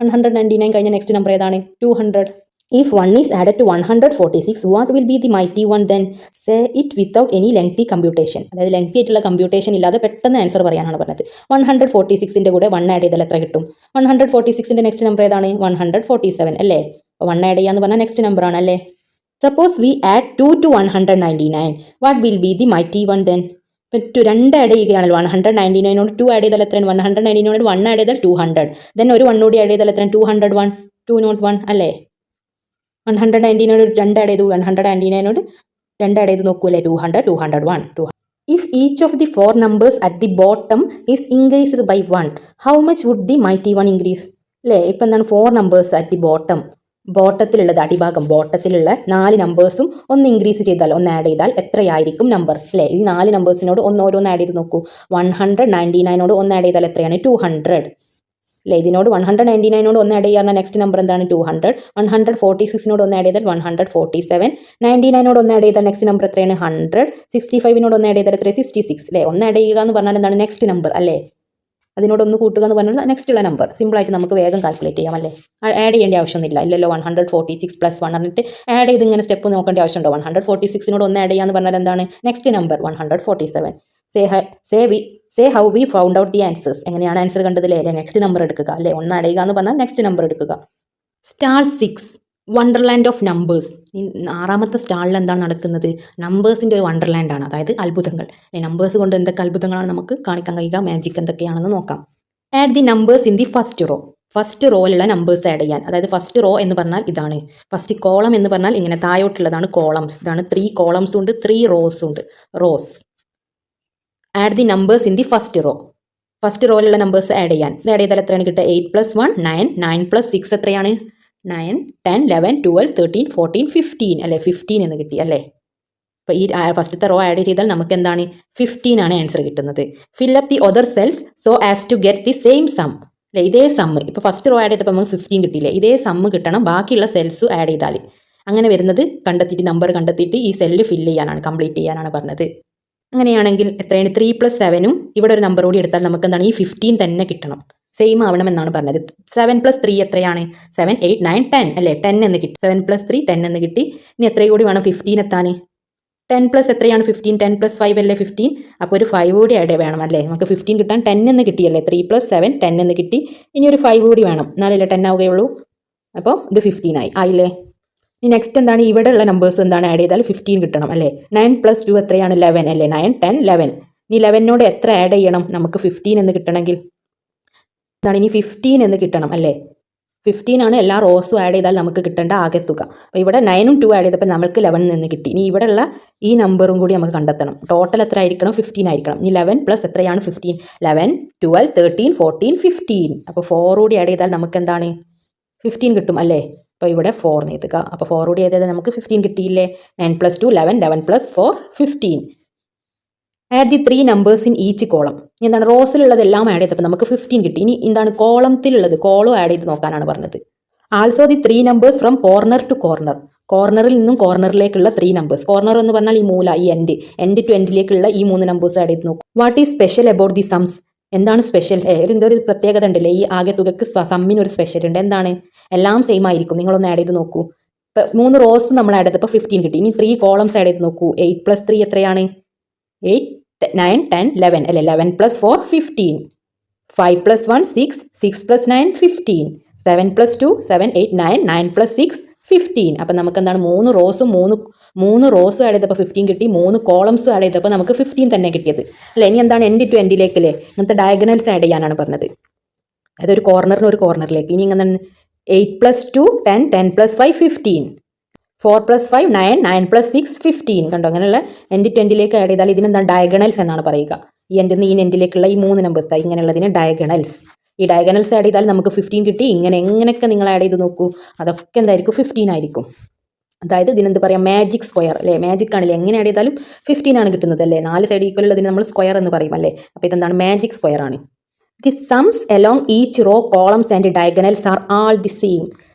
199 കഴിഞ്ഞ നെക്സ്റ്റ് നമ്പർ ഏതാണ്? 200. If 1 is added to 146, what will be the mighty one then? Say it without any lengthy computation. അതായത് ലെങ്തി ആയിട്ടുള്ള കമ്പ്യൂട്ടേഷൻ ഇല്ലാതെ പെട്ടെന്ന് ആൻസർ പറയാനാണ് പറഞ്ഞത്. 146ൻ്റെ കൂടെ 1 ആഡ് ചെയ്താൽ എത്ര കിട്ടും? 146ൻ്റെ നെക്സ്റ്റ് നമ്പർ ഏതാണ്? 147 അല്ലേ. അപ്പോൾ 1 ആഡ് ചെയ്യാന്ന് പറഞ്ഞാൽ നെക്സ്റ്റ് നമ്പർ ആണ് അല്ലേ. Suppose we add 2 to 199, what will be the mighty one then? ഇപ്പോൾ 2 ആഡ് ചെയ്യുകയാണല്ലോ. 199നോട് 2 ആഡ് ചെയ്താൽ എത്രയാണ്? 199നോട് 1 ആഡ് ചെയ്താൽ 200. ദെൻ ഒരു 1 കൂടി ആഡ് ചെയ്താൽ എത്രയാണ്? 201. 201 അല്ലേ. 199നോട് 2 ആഡ് ചെയ്തു. 199നോട് 2 ആഡ് ചെയ്ത് നോക്കൂല്ലേ. 200, 201, 200. If each of the 4 numbers at the bottom is increased by 1, how much would the mighty one increase? അല്ലേ, ഇപ്പം എന്താണ്? 4 numbers at the bottom, ബോട്ടത്തിലുള്ളത്, അടിഭാഗം ബോട്ടത്തിലുള്ള 4 നമ്പേഴ്സും ഒന്ന് ഇൻക്രീസ് ചെയ്താൽ, ഒന്ന് ആഡ് ചെയ്താൽ എത്രയായിരിക്കും നമ്പർ? അല്ലേ, ഈ 4 നമ്പേഴ്സിനോട് ഓരോന്ന് ആഡ് ചെയ്ത് നോക്കൂ. 199നോട് 1 ആഡ് ചെയ്താൽ എത്രയാണ്? 200 അല്ലേ. ഇതിനോട് 199നോട് 1 ആഡ് ചെയ്യാറുള്ള നെക്സ്റ്റ് നമ്പർ എന്താണ്? 200. 146നോട് 1 ആഡ് ചെയ്താൽ 147. 99നോട് 1 ആഡ് ചെയ്താൽ നെക്സ്റ്റ് നമ്പർ എത്രയാണ്? 100. 65നോട് 1 ആഡ് ചെയ്താൽ എത്ര? 66 അല്ലേ. 1 ആഡ് ചെയ്യുക എന്ന് പറഞ്ഞാൽ എന്താണ്? നെക്സ്റ്റ് നമ്പർ അല്ലേ. അതിനോട് 1 കൂട്ടുക എന്ന് പറഞ്ഞാൽ നെക്സ്റ്റ് ഉള്ള നമ്പർ. സിമ്പിളായിട്ട് നമുക്ക് വേഗം കാൽക്കുലേറ്റ് ചെയ്യാം അല്ലേ. ആഡ് ചെയ്യേണ്ട ആവശ്യമൊന്നുമില്ല ഇല്ലല്ലോ. 146 + 1 പറഞ്ഞിട്ട് ആഡ് ചെയ്ത് ഇങ്ങനെ സ്റ്റെപ്പ് നോക്കേണ്ട ആവശ്യമുണ്ടോ? 146നോട് 1 ആഡ് ചെയ്യാന്ന് പറഞ്ഞാൽ എന്താണ്? Next number 147. Say how we found out the answers. എങ്ങനെയാണ് ആൻസർ കണ്ടതില്ലേ. അല്ലേ, നെക്സ്റ്റ് നമ്പർ എടുക്കുക അല്ലേ. 1 ആഡ് ചെയ്യുക എന്ന് പറഞ്ഞാൽ നെക്സ്റ്റ് നമ്പർ എടുക്കുക. Stall 6, Wonderland of numbers. ഈ 6ാമത്തെ സ്റ്റാളിൽ എന്താണ് നടക്കുന്നത്? നമ്പേഴ്സിൻ്റെ ഒരു വണ്ടർലാൻഡ് ആണ്. അതായത് അത്ഭുതങ്ങൾ. നമ്പേഴ്സ് കൊണ്ട് എന്തൊക്കെ അത്ഭുതങ്ങളാണ് നമുക്ക് കാണിക്കാൻ കഴിയുക? മാജിക് എന്തൊക്കെയാണെന്ന് നോക്കാം. Add the numbers in the first row. First റോയിലുള്ള നമ്പേഴ്സ് ആഡ് ചെയ്യാൻ. അതായത് ഫസ്റ്റ് റോ എന്ന് പറഞ്ഞാൽ ഇതാണ്. ഫസ്റ്റ് കോളം എന്ന് പറഞ്ഞാൽ ഇങ്ങനെ താഴോട്ടുള്ളതാണ് കോളംസ്. ഇതാണ് 3 കോളംസ് ഉണ്ട്, 3 റോസ് ഉണ്ട്. Rows. Add the numbers in the first row. First റോയിലുള്ള നമ്പേഴ്സ് ആഡ് ചെയ്യാൻ. ഇത് ആഡ് ചെയ്താൽ എത്രയാണ് കിട്ടുക? 8 + 1 9. 9 + 6 എത്രയാണ്? 9, 10, 11, 12, 13, 14, 15 അല്ലേ. 15 എന്ന് കിട്ടി അല്ലേ. അപ്പോൾ ഈ ഫസ്റ്റത്തെ റോ ആഡ് ചെയ്താൽ നമുക്ക് എന്താണ്? 15 ആണ് ആൻസർ കിട്ടുന്നത്. Fill up the other cells so as to get the same sum. അല്ലേ, ഇതേ സമ്മ്. ഇപ്പോൾ ഫസ്റ്റ് റോ ആഡ് ചെയ്തപ്പോൾ നമുക്ക് 15 കിട്ടിയില്ലേ. ഇതേ സമ്മ് കിട്ടണം ബാക്കിയുള്ള സെൽസ് ആഡ് ചെയ്താൽ. അങ്ങനെ വരുന്നത് കണ്ടെത്തിയിട്ട്, നമ്പർ കണ്ടെത്തിയിട്ട് ഈ സെല്ല് ഫില്ല് ചെയ്യാനാണ്, കംപ്ലീറ്റ് ചെയ്യാനാണ് പറഞ്ഞത്. അങ്ങനെയാണെങ്കിൽ എത്രയാണ്? 3 + 7ഉം ഇവിടെ ഒരു നമ്പർ കൂടി എടുത്താൽ നമുക്ക് എന്താണ്? ഈ 15 തന്നെ കിട്ടണം. സെയിം ആവണമെന്നാണ് പറഞ്ഞത്. 7 + 3 എത്രയാണ്? 7, 8, 9, 10 അല്ലേ. 10 എന്ന് കിട്ടി. 7 + 3 10 എന്ന് കിട്ടി. ഇനി എത്രയും കൂടി വേണം 15 എത്താൻ? 10 + എത്രയാണ്? 15. 10 + 5 അല്ലേ 15. അപ്പോൾ ഒരു 5 കൂടി ആഡ് വേണം അല്ലേ. നമുക്ക് 15 കിട്ടാൻ 10 എന്ന് കിട്ടിയല്ലേ. 3 + 7 10 എന്ന് കിട്ടി. ഇനി ഒരു 5 കൂടി വേണം, എന്നാലല്ലേ 10 ആവുകയുള്ളൂ. അപ്പോൾ ഇത് 15 ആയില്ലേ. ഇനി നെക്സ്റ്റ് എന്താണ്? ഇവിടെ ഉള്ള നമ്പേഴ്സ് എന്താണ്? ആഡ് ചെയ്താൽ 15 കിട്ടണം അല്ലേ. 9 + 2 എത്രയാണ്? 11 അല്ലേ. 9, 10, 11. ഇനി 11നോട് എത്ര ആഡ് ചെയ്യണം നമുക്ക് 15 എന്ന് കിട്ടണമെങ്കിൽ? എന്താണ്? ഇനി 15 എന്ന് കിട്ടണം അല്ലേ. 15 ആണ് എല്ലാ റോസും ആഡ് ചെയ്താൽ നമുക്ക് കിട്ടേണ്ട ആകെ തുക. അപ്പോൾ ഇവിടെ 9ഉം 2 ആഡ് ചെയ്തപ്പോൾ നമുക്ക് 11 എന്ന് കിട്ടി. ഇനി ഇവിടെയുള്ള ഈ നമ്പറും കൂടി നമുക്ക് കണ്ടെത്തണം. ടോട്ടൽ എത്ര ആയിരിക്കണം? 15 ആയിരിക്കണം. ഇനി 11 + എത്രയാണ്? 15. 11, 12, 13, 14, 15. അപ്പോൾ 4 കൂടി ആഡ് ചെയ്താൽ നമുക്ക് എന്താണ്? 15 കിട്ടും അല്ലേ. അപ്പോൾ ഇവിടെ 4 എഴുതുക. അപ്പോൾ 4 കൂടി ചെയ്താൽ നമുക്ക് 15 കിട്ടിയില്ലേ. 9 + 2 11, 11 + 4 15. Add the 3 numbers in each column. ഇനി എന്താണ്? റോസിലുള്ളതെല്ലാം ആഡ് ചെയ്തപ്പോൾ നമുക്ക് 15 കിട്ടി. ഇനി എന്താണ്? കോളത്തിലുള്ളത്, കോളം ആഡ് ചെയ്ത് നോക്കാനാണ് പറഞ്ഞത്. Also the 3 numbers from corner to corner. കോർണറിൽ നിന്നും കോർണറിലേക്കുള്ള 3 നമ്പേഴ്സ്. കോർണർ എന്ന് പറഞ്ഞാൽ ഈ മൂല, ഈ എൻഡ് ടു എൻഡിലേക്കുള്ള ഈ 3 നമ്പേഴ്സ് ആഡ് ചെയ്ത് നോക്കും. What is special about the സംസ്? എന്താണ് സ്പെഷ്യൽ? എന്തോ ഒരു പ്രത്യേകത ഉണ്ടല്ലേ ഈ ആകെ തുകയ്ക്ക്. സമ്മിനൊരു സ്പെഷ്യൽ ഉണ്ട്. എന്താണ്? എല്ലാം സെയിം ആയിരിക്കും. നിങ്ങളൊന്ന് ആഡ് ചെയ്ത് നോക്കൂ. ഇപ്പോൾ 3 റോസ് നമ്മൾ ആഡ് ചെയ്തപ്പോൾ 15 കിട്ടി. ഇനി 3 കോളംസ് ആഡ് ചെയ്ത് നോക്കൂ. 8 + 3 എത്രയാണ്? 8, 9, 10, 11 അല്ലേ. 11 + 4 15. 5 + 1 6, 6 + 9 15. 7 + 2 7, 8, 9, 9 + 6 15. അപ്പം നമുക്ക് എന്താണ്? 3 റോസും 3 റോസും ആഡ് ചെയ്തപ്പോൾ 15 കിട്ടി. 3 കോളംസും ആഡ് ചെയ്തപ്പോൾ നമുക്ക് 15 തന്നെ കിട്ടിയത് അല്ലേ. ഇനി എന്താണ്? എൻഡ് ടു എൻഡിലേക്കല്ലേ ഇങ്ങനത്തെ ഡയഗണൽസ് ആഡ് ചെയ്യാനാണ് പറഞ്ഞത്. അതായത് ഒരു കോർണറിന് ഒരു കോർണറിലേക്ക്. ഇനി ഇങ്ങനെ 8 + 2 10, 10 + 5 15. 4 + 5 9, 9 + 6 15. കണ്ടോ? അങ്ങനെയുള്ള എൻഡ് ടു എൻഡിലേക്ക് ആഡ് ചെയ്താൽ ഇതിനെന്താണ്? ഡയഗണൽസ് എന്നാണ് പറയുക. ഈ എൻഡിൽ നിന്ന് ഈ എൻഡിലേക്കുള്ള ഈ 3 നമ്പേഴ്സ് ഇങ്ങനെയുള്ളതിന് ഡയഗണൽസ്. ഈ ഡയഗണൽസ് ആഡ് ചെയ്താൽ നമുക്ക് 15 കിട്ടി. എങ്ങനെയൊക്കെ നിങ്ങൾ ആഡ് ചെയ്ത് നോക്കൂ. അതൊക്കെ എന്തായിരിക്കും? 15 ആയിരിക്കും. അതായത് ഇതിനെന്ത് പറയാം, മാജിക് സ്ക്വയർ അല്ലേ, മാജിക് ആണല്ലേ, എങ്ങനെ ആഡ് ചെയ്താലും 15 ആണ് കിട്ടുന്നത് അല്ലേ, 4 സൈഡ് ഈക്വൽ ഉള്ളതിന് നമ്മൾ സ്ക്വയർ എന്ന് പറയും അല്ലേ. അപ്പോൾ ഇതെന്താണ്, മാജിക് സ്ക്വയർ ആണ്. ദി സംസ് along each raw columns and diagonals are all the same.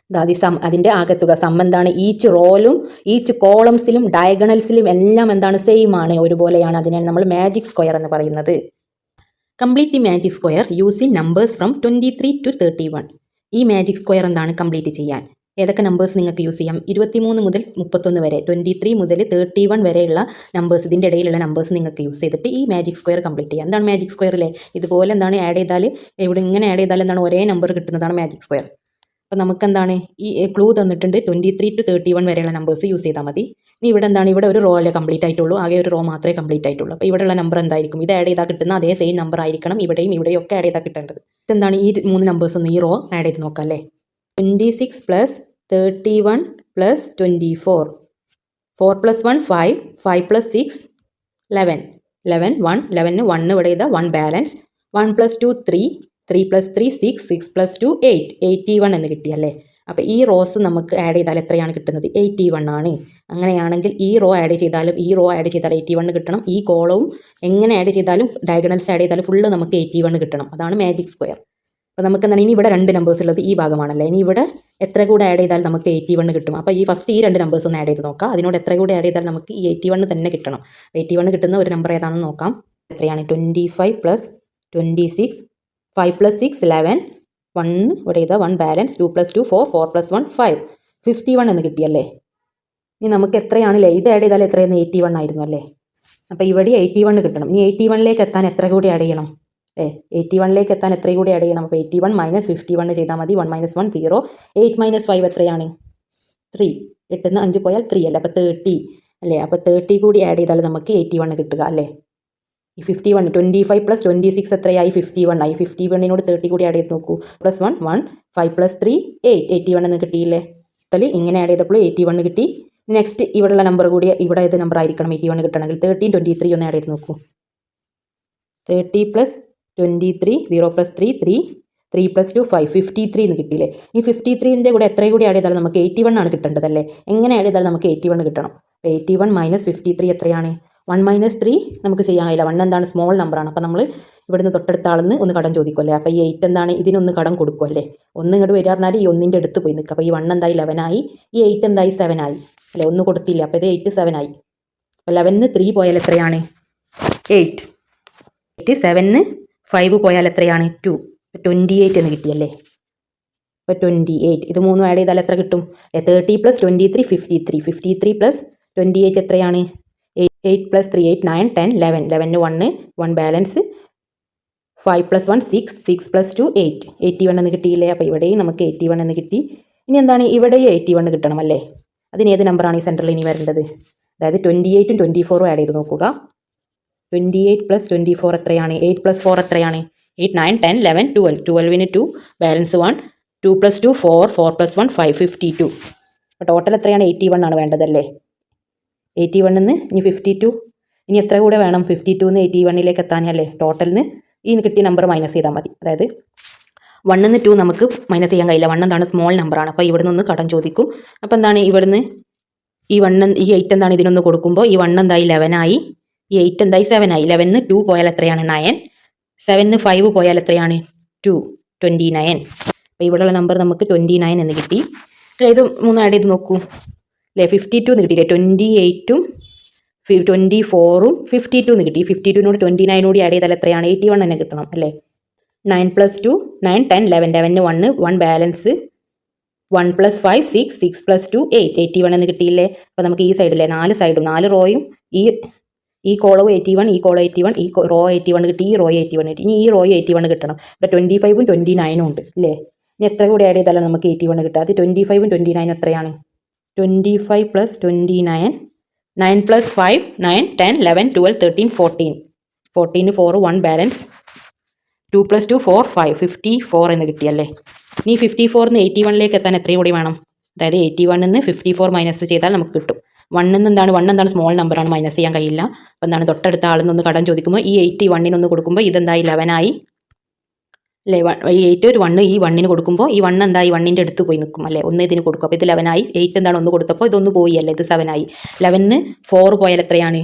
The sum, അതിൻ്റെ ആകത്തുക, സം എന്താണ്, ഈച്ച് റോയിലും ഈച്ച് കോളംസിലും ഡയഗണൽസിലും എല്ലാം എന്താണ്, സെയിം ആണ്, ഒരുപോലെയാണ്. അതിനാണ് നമ്മൾ മാജിക് സ്ക്വയർ എന്ന് പറയുന്നത്. Complete the magic square using numbers from 23 to 31. ഈ മാജിക് സ്ക്വയർ എന്താണ് കംപ്ലീറ്റ് ചെയ്യാൻ ഏതൊക്കെ നമ്പേഴ്സ് നിങ്ങൾക്ക് യൂസ് ചെയ്യാം, 23 മുതൽ 31 വരെ, 23 മുതൽ 31 വരെയുള്ള നമ്പേഴ്സ്, ഇതിൻ്റെ ഇടയിലുള്ള നമ്പേഴ്സ് നിങ്ങൾക്ക് യൂസ് ചെയ്തിട്ട് ഈ മാജിക് സ്ക്വയർ കംപ്ലീറ്റ് ചെയ്യാം. എന്താണ് മാജിക് സ്ക്വയർ അല്ലേ, ഇതുപോലെ എന്താണ് ആഡ് ചെയ്താൽ, ഇവിടെ ഇങ്ങനെ ആഡ് ചെയ്താൽ എന്താണ് ഒരേ നമ്പർ കിട്ടുന്നതാണ് മാജിക് സ്ക്വയർ. അപ്പോൾ നമുക്ക് എന്താണ് ഈ ക്ലൂ തന്നിട്ടുണ്ട്, 23 to 31 വരെയുള്ള നമ്പേഴ്സ് യൂസ് ചെയ്താൽ മതി. ഇനി ഇവിടെ എന്താണ്, ഇവിടെ ഒരു റോ അല്ലേ കംപ്ലീറ്റ് ആയിട്ടുള്ളൂ, ആകെ ഒരു റോ മാത്രമേ കംപ്ലീറ്റ് ആയിട്ടുള്ളൂ. അപ്പോൾ ഇവിടെയുള്ള നമ്പർ എന്തായിരിക്കും, ഇത് ആഡ് ചെയ്താൽ കിട്ടുന്ന അതേ സെയിം നമ്പർ ആയിരിക്കണം ഇവിടെയും ഒക്കെ ആഡ് ചെയ്താൽ കിട്ടേണ്ടത്. ഇതെന്താണ്, ഈ 3 നമ്പേഴ്സ് ഒന്ന് ഈ റോ ആഡ് ചെയ്ത് നോക്കാം അല്ലേ. 26 + 31 + 24, 4 + 1 5, 5 + 6 11, 11 1, 11 1 ഇവിടെ ചെയ്താൽ 1 ബാലൻസ്, 1 + 2 3, 3 + 3 6, 6 + 2 8, 81 എന്ന് കിട്ടിയല്ലേ. അപ്പോൾ ഈ റോസ് നമുക്ക് ആഡ് ചെയ്താൽ എത്രയാണ് കിട്ടുന്നത്, 81 ആണ്. അങ്ങനെയാണെങ്കിൽ ഈ റോ ആഡ് ചെയ്താലും ഈ റോ ആഡ് ചെയ്താൽ 81 കിട്ടണം, ഈ കോളവും എങ്ങനെ ആഡ് ചെയ്താലും ഡയഗണൽസ് ആഡ് ചെയ്താലും ഫുള്ള് നമുക്ക് 81 കിട്ടണം. അതാണ് മാജിക് സ്ക്വയർ. അപ്പോൾ നമുക്ക് എന്താണ്, ഇനി ഇവിടെ 2 നമ്പേഴ്സ് ഉള്ളത് ഈ ഭാഗമാണല്ലേ, ഇനി ഇവിടെ എത്ര കൂടെ ആഡ് ചെയ്താൽ നമുക്ക് 81 കിട്ടും. അപ്പോൾ ഈ ഫസ്റ്റ് ഈ 2 നമ്പേഴ്സ് ഒന്ന് ആഡ് ചെയ്ത് നോക്കാം, അതിനോട് എത്ര കൂടെ ആഡ് ചെയ്താൽ നമുക്ക് ഈ 81 തന്നെ കിട്ടണം. 81 കിട്ടുന്ന ഒരു നമ്പർ ഏതാണെന്ന് നോക്കാം. എത്രയാണ്, 25 + 26, 5 + 6 11, 1 ഇവിടെ ചെയ്താൽ 1 ബാലൻസ്, 2 + 2 4, 4 + 1 5, 51 എന്ന് കിട്ടിയല്ലേ. ഇനി നമുക്ക് എത്രയാണല്ലേ, ഇത് ആഡ് ചെയ്താൽ എത്രയായിരുന്നു, 81 ആയിരുന്നു അല്ലേ. അപ്പോൾ ഇവിടെ 81 കിട്ടണം. ഇനി 81ലേക്ക് എത്താൻ എത്ര കൂടി ആഡ് ചെയ്യണം, 81ലേക്ക് എത്താൻ എത്ര കൂടി ആഡ് ചെയ്യണം. അപ്പോൾ 81 - 51 ചെയ്താൽ മതി. 1 - 1 0, 8 - 5 എത്രയാണ്, 3, 8 നിന്ന് 5 പോയാൽ 3 അല്ലേ, അപ്പോൾ 30 അല്ലേ. അപ്പോൾ 30 കൂടി ആഡ് ചെയ്താൽ നമുക്ക് 81 കിട്ടുക അല്ലേ. ഈ 51, 25 + 26 എത്രയായി, 51 ആയി. 51നോട് 30 കൂടി ആഡ് ചെയ്ത് നോക്കൂ, +1 1, 5 + 3 8, 81 എന്ന് കിട്ടിയില്ലേ. ടോട്ടലി ഇങ്ങനെ ആഡ് ചെയ്തപ്പോൾ 81 കിട്ടി. നെക്സ്റ്റ് ഇവിടെയുള്ള നമ്പർ കൂടി ഇവിടെ ഏത് നമ്പർ ആയിരിക്കണം 81 കിട്ടണമെങ്കിൽ, 13 23 ഒന്ന് ആഡ് ചെയ്ത് നോക്കൂ. 30 + 23, 0 + 3 3, 3 + 2 5, 53 എന്ന് കിട്ടിയില്ലേ. ഈ 53ൻ്റെ കൂടെ എത്ര കൂടി ആഡ് ചെയ്താൽ നമുക്ക് 81 ആണ് കിട്ടേണ്ടതല്ലേ. എങ്ങനെ ആഡ് ചെയ്താൽ നമുക്ക് 81 കിട്ടണം. അപ്പോൾ 81 - 53 എത്രയാണ്, 1 - 3 നമുക്ക് ചെയ്യാൻ കഴിയില്ല. 1 എന്താണ്, സ്മോൾ നമ്പറാണ്. അപ്പോൾ നമ്മൾ ഇവിടുന്ന് തൊട്ടടുത്ത ആളിന്ന് ഒന്ന് കടം ചോദിക്കുമല്ലേ. അപ്പോൾ ഈ 8 എന്താണ്, ഇതിനൊന്ന് കടം കൊടുക്കുമല്ലേ. 1 ഇങ്ങോട്ട് വരിക പറഞ്ഞാൽ ഈ 1ൻ്റെ അടുത്ത് പോയി നിൽക്കുക. അപ്പോൾ ഈ 1 എന്തായി 11 ആയി, ഈ 8 എന്തായി 7 ആയി അല്ലേ, 1 കൊടുത്തില്ല. അപ്പോൾ ഇത് 8 7 ആയി. അപ്പോൾ 11 3 പോയാൽ എത്രയാണ്, 8, 8 7 5 പോയാൽ എത്രയാണ്, 2, 28 എന്ന് കിട്ടിയല്ലേ. അപ്പോൾ 28 ഇത് 3 ആഡ് ചെയ്താൽ എത്ര കിട്ടും, 30 + 23 53, 53 + 28 എത്രയാണ്, 8 + 3 8 9 10 11, 11 1 1 ബാലൻസ്, 5 + 1 6, 6 + 2 8, 81 എന്ന് കിട്ടിയില്ലേ. അപ്പോൾ ഇവിടെയും നമുക്ക് 81 എന്ന് കിട്ടി. ഇനി എന്താണ്, ഇവിടെയും 81 കിട്ടണം അല്ലേ. അതിന് ഏത് നമ്പറാണ് ഈ സെൻറ്ററിൽ ഇനി വരേണ്ടത്, അതായത് 28ഉം 24ഉം ആഡ് ചെയ്ത് നോക്കുക. 28 + 24 എത്രയാണ്, 8 + 4 എത്രയാണ്, 8 9 10 11 12, 12ന് 2 ബാലൻസ് 1, 2 + 2 4, 4 + 1 5, 52. അപ്പോൾ ടോട്ടൽ എത്രയാണ്, 81 ആണ് വേണ്ടതല്ലേ. 81 നിന്ന് ഇനി 52, ഇനി എത്ര കൂടെ വേണം, 52 നിന്ന് 81ലേക്ക് എത്താനല്ലേ. ടോട്ടലിന് ഈ കിട്ടിയ നമ്പർ മൈനസ് ചെയ്താൽ മതി. അതായത് 1 നിന്ന് 2 നമുക്ക് മൈനസ് ചെയ്യാൻ കഴിയില്ല, 1 എന്താണ് സ്മോൾ നമ്പറാണ്. അപ്പോൾ ഇവിടെ നിന്ന് കടം ചോദിക്കും. അപ്പോൾ എന്താണ്, ഇവിടുന്ന് ഈ 8 എന്താണ് ഇതിനൊന്ന് കൊടുക്കുമ്പോൾ ഈ 1 എന്തായി 11 ആയി, ഈ 8 എന്തായി 7 ആയി. 11 2 പോയാൽ എത്രയാണ്, 9, 7 5 പോയാൽ എത്രയാണ്, 2, 29. അപ്പോൾ ഇവിടെയുള്ള നമ്പർ നമുക്ക് 29 എന്ന് കിട്ടി. ഇത് 3 ആഡ് ചെയ്ത് നോക്കൂ അല്ലേ, 52 എന്ന് കിട്ടിയില്ലേ. 28ഉം 24ഉം 52 എന്ന് കിട്ടി. 52നോട് 29 കൂടി ആഡ് ചെയ്താൽ എത്രയാണ്, 81 തന്നെ കിട്ടണം അല്ലേ. 9 + 2 9 10 11, 11 1 1 ബാലൻസ്, 1 + 5 6, 6 + 2 8, 81 എന്ന് കിട്ടിയില്ലേ. അപ്പോൾ നമുക്ക് ഈ സൈഡിലെ 4 സൈഡും 4 റോയും ഈ കോളവും 81, ഈ കോളം 81, ഈ റോ 81 കിട്ടി, ഈ റോ 81 കിട്ടി. ഇനി ഈ റോ 81 കിട്ടണം. ഇപ്പോൾ 25ഉം 29ഉം ഉണ്ട് അല്ലേ. ഇനി എത്ര കൂടി ആഡ് ചെയ്താലാണ് നമുക്ക് 81 കിട്ടുക. അത് 25ഉം 29ഉം എത്രയാണ്, 25 + 29, 9 + 5 9 10 11 12 13 14, 14 4 1 ബാലൻസ്, 2 + 2 4 5, 54 എന്ന് കിട്ടിയല്ലേ. ഇനി 54 നിന്ന് 81ലേക്ക് എത്താൻ എത്രയും കൂടി വേണം, അതായത് 81 നിന്ന് 54 മൈനസ് ചെയ്താൽ നമുക്ക് കിട്ടും. 1 എന്താണ് സ്മോൾ നമ്പറാണ്, മൈനസ് ചെയ്യാൻ കഴിയില്ല. അപ്പോൾ എന്താണ്, തൊട്ടടുത്ത ആളിൽ നിന്ന് കടം ചോദിക്കുമ്പോൾ ഈ 81 കൊടുക്കുമ്പോൾ ഇതെന്തായി 11 ആയി, അല്ലേ? ഈ 8 ഒരു 1 ഈ 1ന് കൊടുക്കുമ്പോൾ ഈ 1 എന്താ ഈ 1ൻ്റെ അടുത്ത് പോയി നിൽക്കും അല്ലേ? 1 ഇതിന് കൊടുക്കും. അപ്പോൾ ഇത് 11 ആയി. 8 എന്താണ് 1 കൊടുത്തപ്പോൾ ഇതൊന്ന് പോയി അല്ലേ? ഇത് 7 ആയി. 11ന് 4 പോയാൽ എത്രയാണ്?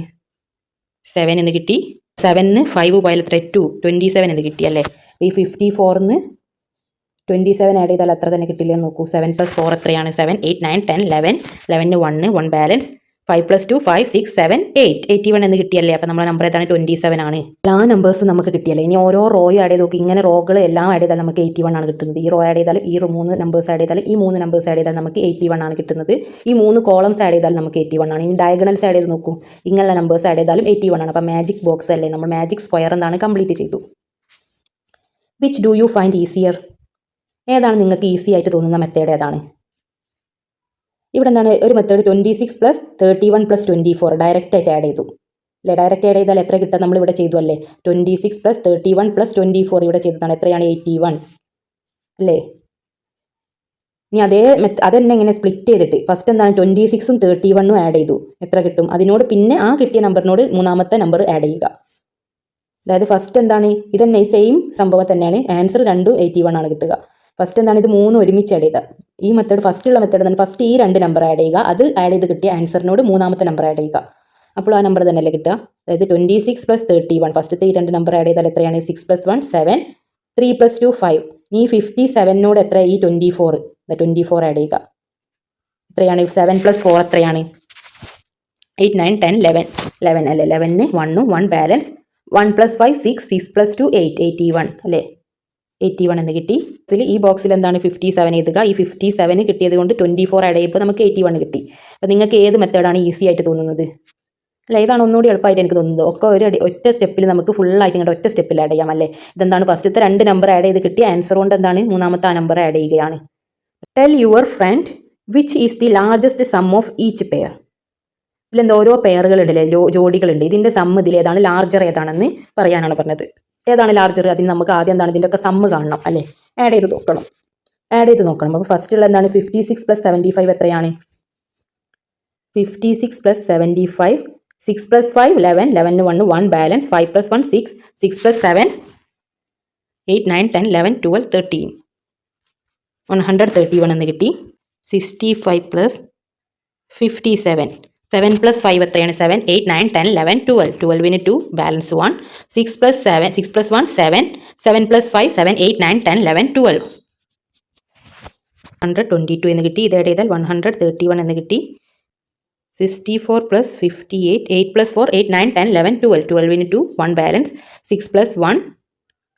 7 എന്ന് കിട്ടി. 7ന് 5 പോയാൽ എത്ര? 2. 27 എന്ന് കിട്ടി അല്ലേ? ഈ 54ന്ന് 27 ആഡ് ചെയ്താൽ അത്ര തന്നെ കിട്ടില്ലെന്ന് നോക്കൂ. 7 + 4 എത്രയാണ്? 7, 8, 9, 10, 11. 11ന് 1 ബാലൻസ്. 5 + 2 5 6 7 8 81 എന്ന് കിട്ടിയല്ലേ? അപ്പോൾ നമ്മുടെ നമ്പർ ഏതാണ്? 27 ആണ്. എല്ലാ നമ്പേഴ്സും നമുക്ക് കിട്ടിയല്ലേ? ഇനി ഓരോ റോയും ആഡ് ചെയ്ത് നോക്കി. ഇങ്ങനെ റോകൾ എല്ലാം ആഡ് ചെയ്താൽ നമുക്ക് 81 ആണ് കിട്ടുന്നത്. ഈ റോ ആഡ് ചെയ്താലും ഈ 3 നമ്പേഴ്സ് ആഡ് ചെയ്താലും ഈ 3 നമ്പേഴ്സ് ആഡ് ചെയ്താൽ നമുക്ക് 81 ആണ് കിട്ടുന്നത്. ഈ 3 കോളംസ് ആഡ് ചെയ്താൽ നമുക്ക് 81 ആണ്. ഇനി ഡയഗണൽസ് ആഡ് ചെയ്ത് നോക്കൂ. ഇങ്ങനെയുള്ള നമ്പേഴ്സ് ആഡ് ചെയ്താലും 81 ആണ്. അപ്പോൾ മാജിക് ബോക്സ് അല്ലേ? നമ്മൾ മാജിക് സ്ക്വയർ എന്താണ് കംപ്ലീറ്റ് ചെയ്തു. Which do you find easier? ഏതാണ് നിങ്ങൾക്ക് ഈസി ആയിട്ട് തോന്നുന്ന മെത്തേഡ് ഏതാണ്? ഇവിടെ എന്താണ് ഒരു മെത്തേഡ് 26 + 31 + 24 ഡയറക്റ്റ് ആയിട്ട് ആഡ് ചെയ്തു അല്ലേ? ഡയറക്റ്റ് ആഡ് ചെയ്താൽ എത്ര കിട്ടുക? നമ്മൾ ഇവിടെ ചെയ്തു അല്ലേ? 26 + 31 + 24 ഇവിടെ ചെയ്തതാണ്. എത്രയാണ്? 81 അല്ലേ? ഇനി അതന്നെ ഇങ്ങനെ സ്പ്ലിറ്റ് ചെയ്തിട്ട് ഫസ്റ്റ് എന്താണ് 26ഉം 31ഉം ആഡ് ചെയ്തു. എത്ര കിട്ടും? അതിനോട് പിന്നെ ആ കിട്ടിയ നമ്പറിനോട് മൂന്നാമത്തെ നമ്പർ ആഡ് ചെയ്യുക. അതായത് ഫസ്റ്റ് എന്താണ് ഇതന്നെ സെയിം സംഭവം തന്നെയാണ്. ആൻസർ രണ്ടും 81 ആണ് കിട്ടുക. ഫസ്റ്റ് എന്താണ് ഇത് 3 ഒരുമിച്ച് ആഡ് ചെയ്ത ഈ മെത്തേഡ് ഫസ്റ്റുള്ള മെത്തേഡ് തന്നെ. ഫസ്റ്റ് ഈ 2 നമ്പർ ആഡ് ചെയ്യുക. അത് ആഡ് ചെയ്ത് കിട്ടിയ ആൻസറിനോട് മൂന്നാമത്തെ നമ്പർ ആഡ് ചെയ്യുക. അപ്പോൾ ആ നമ്പർ തന്നെയല്ലേ കിട്ടുക? അതായത് 26 + 31 ഫസ്റ്റത്തെ ഈ 2 നമ്പർ ആഡ് ചെയ്താൽ എത്രയാണ്? 6 + 1 7 3 + 2 5. ഈ 57നോട് എത്ര? ഈ 24 ആഡ് ചെയ്യുക. എത്രയാണ്? 7 + 4 എത്രയാണ്? 8 9 10 11 അല്ലേ? 11ന് 1 ബാലൻസ്. 1 + 5 6 6 + 2 8 81 അല്ലേ? 81 എന്ന് കിട്ടി. ഈ ബോക്സിൽ എന്താണ് 57 എഴുതുക. ഈ 57 കിട്ടിയത് കൊണ്ട് 24 ആഡ് ചെയ്യുമ്പോൾ നമുക്ക് 81 കിട്ടി. അപ്പോൾ നിങ്ങൾക്ക് ഏത് മെത്തേഡാണ് ഈസി ആയിട്ട് തോന്നുന്നത്? അല്ല ഇതാണ് ഒന്നുകൂടി എളുപ്പമായിട്ട് എനിക്ക് തോന്നുന്നത്. ഒക്കെ ഒറ്റ സ്റ്റെപ്പിൽ നമുക്ക് ഫുള്ളായിട്ട് ഇങ്ങോട്ട് ഒറ്റ സ്റ്റെപ്പിൽ ആഡ് ചെയ്യാം അല്ലേ? ഇതെന്താണ് ഫസ്റ്റത്തെ 2 നമ്പർ ആഡ് ചെയ്ത് കിട്ടിയ ആൻസർ കൊണ്ട് എന്താണ് മൂന്നാമത്തെ ആ നമ്പർ ആഡ് ചെയ്യുകയാണ്. Tell your friend which is the largest sum of each pair. ഇതിലെന്താ ഓരോ പെയറുകളുണ്ടല്ലേ? ജോഡികളുണ്ട്. ഇതിൻ്റെ സം ഇതിൽ ഏതാണ്? ലാർജർ ഏതാണെന്ന് പറയാനാണ് പറഞ്ഞത്. ഏതാണ് ലാർജർ? അതിന് നമുക്ക് ആദ്യം എന്താണ് ഇതിൻ്റെയൊക്കെ സമ്മ് കാണണം അല്ലേ? ആഡ് ചെയ്ത് നോക്കണം. അപ്പോൾ ഫസ്റ്റുള്ള എന്താണ് 56 + 75 എത്രയാണ്? 56 + 75 6 + 5 11 11ന് 1 ബാലൻസ്. 5 + 1 6 6 + 7 8 9 10 11 12 13 131 എന്ന് കിട്ടി. 65 + 57 7 + 5 എത്രയാണ്? 7 8 9 10 11 12 12ന് 2 ബാലൻസ് 1 6 + 1 7 7 + 5 7 8 9 10 11 12 122 എന്ന് കിട്ടി. ഇത് ചെയ്താൽ 131 എന്ന് കിട്ടി. 64 + 58 8 + 4 8 9 10 11 12 12ന് 2 1 ബാലൻസ്. 6 + 1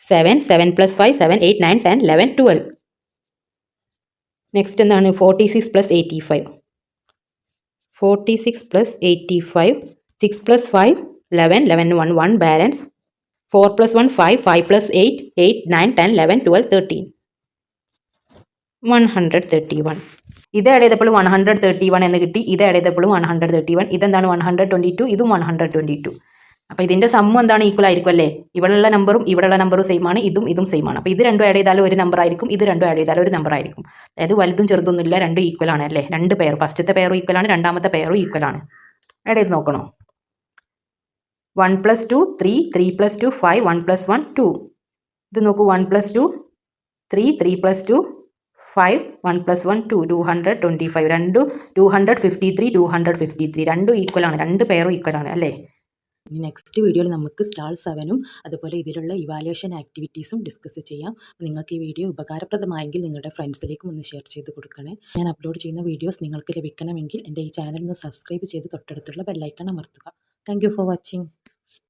7 7 + 5 7 8 9 10 11 12. നെക്സ്റ്റ് എന്താണ് 46 + 85 46 + 85 6 + 5 11 11ന് 1 ബാലൻസ്. 4 + 1 5 5 + 8 8 9 10 11 12 13 131. ഇത് ആഡ് ചെയ്തപ്പോൾ 131 എന്ന് കിട്ടി. ഇത് ആഡ് ചെയ്തപ്പോൾ 131. ഇതെന്താണ് 122. ഇതും 122. അപ്പോൾ ഇതിൻ്റെ സമ്മ് എന്താണ്? ഈക്വൽ ആയിരിക്കും അല്ലേ? ഇവിടെയുള്ള നമ്പറും സെയിം ആണ്. ഇതും സെയിം ആണ്. അപ്പോൾ ഇത് രണ്ടും ആഡ് ചെയ്താലും ഒരു നമ്പർ ആയിരിക്കും. ഇത് രണ്ടും ആഡ് ചെയ്താലും ഒരു നമ്പർ ആയിരിക്കും. അതായത് വലുതും ചെറുതൊന്നുമില്ല. രണ്ടും ഈക്വൽ ആണ് അല്ലേ? 2 പെയർ ഫസ്റ്റത്തെ പെയറും ഈക്വൽ ആണ്. രണ്ടാമത്തെ പെയറും ഈക്വൽ ആണ്. ആഡ് ചെയ്ത് നോക്കണോ? 1 + 2 3 3 + 2 5 1 + 1 2. ഇത് നോക്കൂ 1 + 2 3 3 + 2 5 1 + 1 2 225. രണ്ടും 253 253 രണ്ടും ഈക്വൽ ആണ്. 2 പെയറും ഈക്വൽ ആണ് അല്ലേ? ഇനി നെക്സ്റ്റ് വീഡിയോയിൽ നമുക്ക് സ്റ്റാൾ 7ഉം അതുപോലെ ഇതിലുള്ള ഇവാലുവേഷൻ ആക്ടിവിറ്റീസും ഡിസ്കസ് ചെയ്യാം. നിങ്ങൾക്ക് ഈ വീഡിയോ ഉപകാരപ്രദമായെങ്കിൽ നിങ്ങളുടെ ഫ്രണ്ട്സിലേക്കും ഒന്ന് ഷെയർ ചെയ്ത് കൊടുക്കണേ. ഞാൻ അപ്ലോഡ് ചെയ്യുന്ന വീഡിയോസ് നിങ്ങൾക്ക് ലഭിക്കണമെങ്കിൽ എൻ്റെ ഈ ചാനൽ ഒന്ന് സബ്സ്ക്രൈബ് ചെയ്ത് തൊട്ടടുത്തുള്ള ബെല്ലൈക്കൺ അമർത്തുക. Thank you for watching.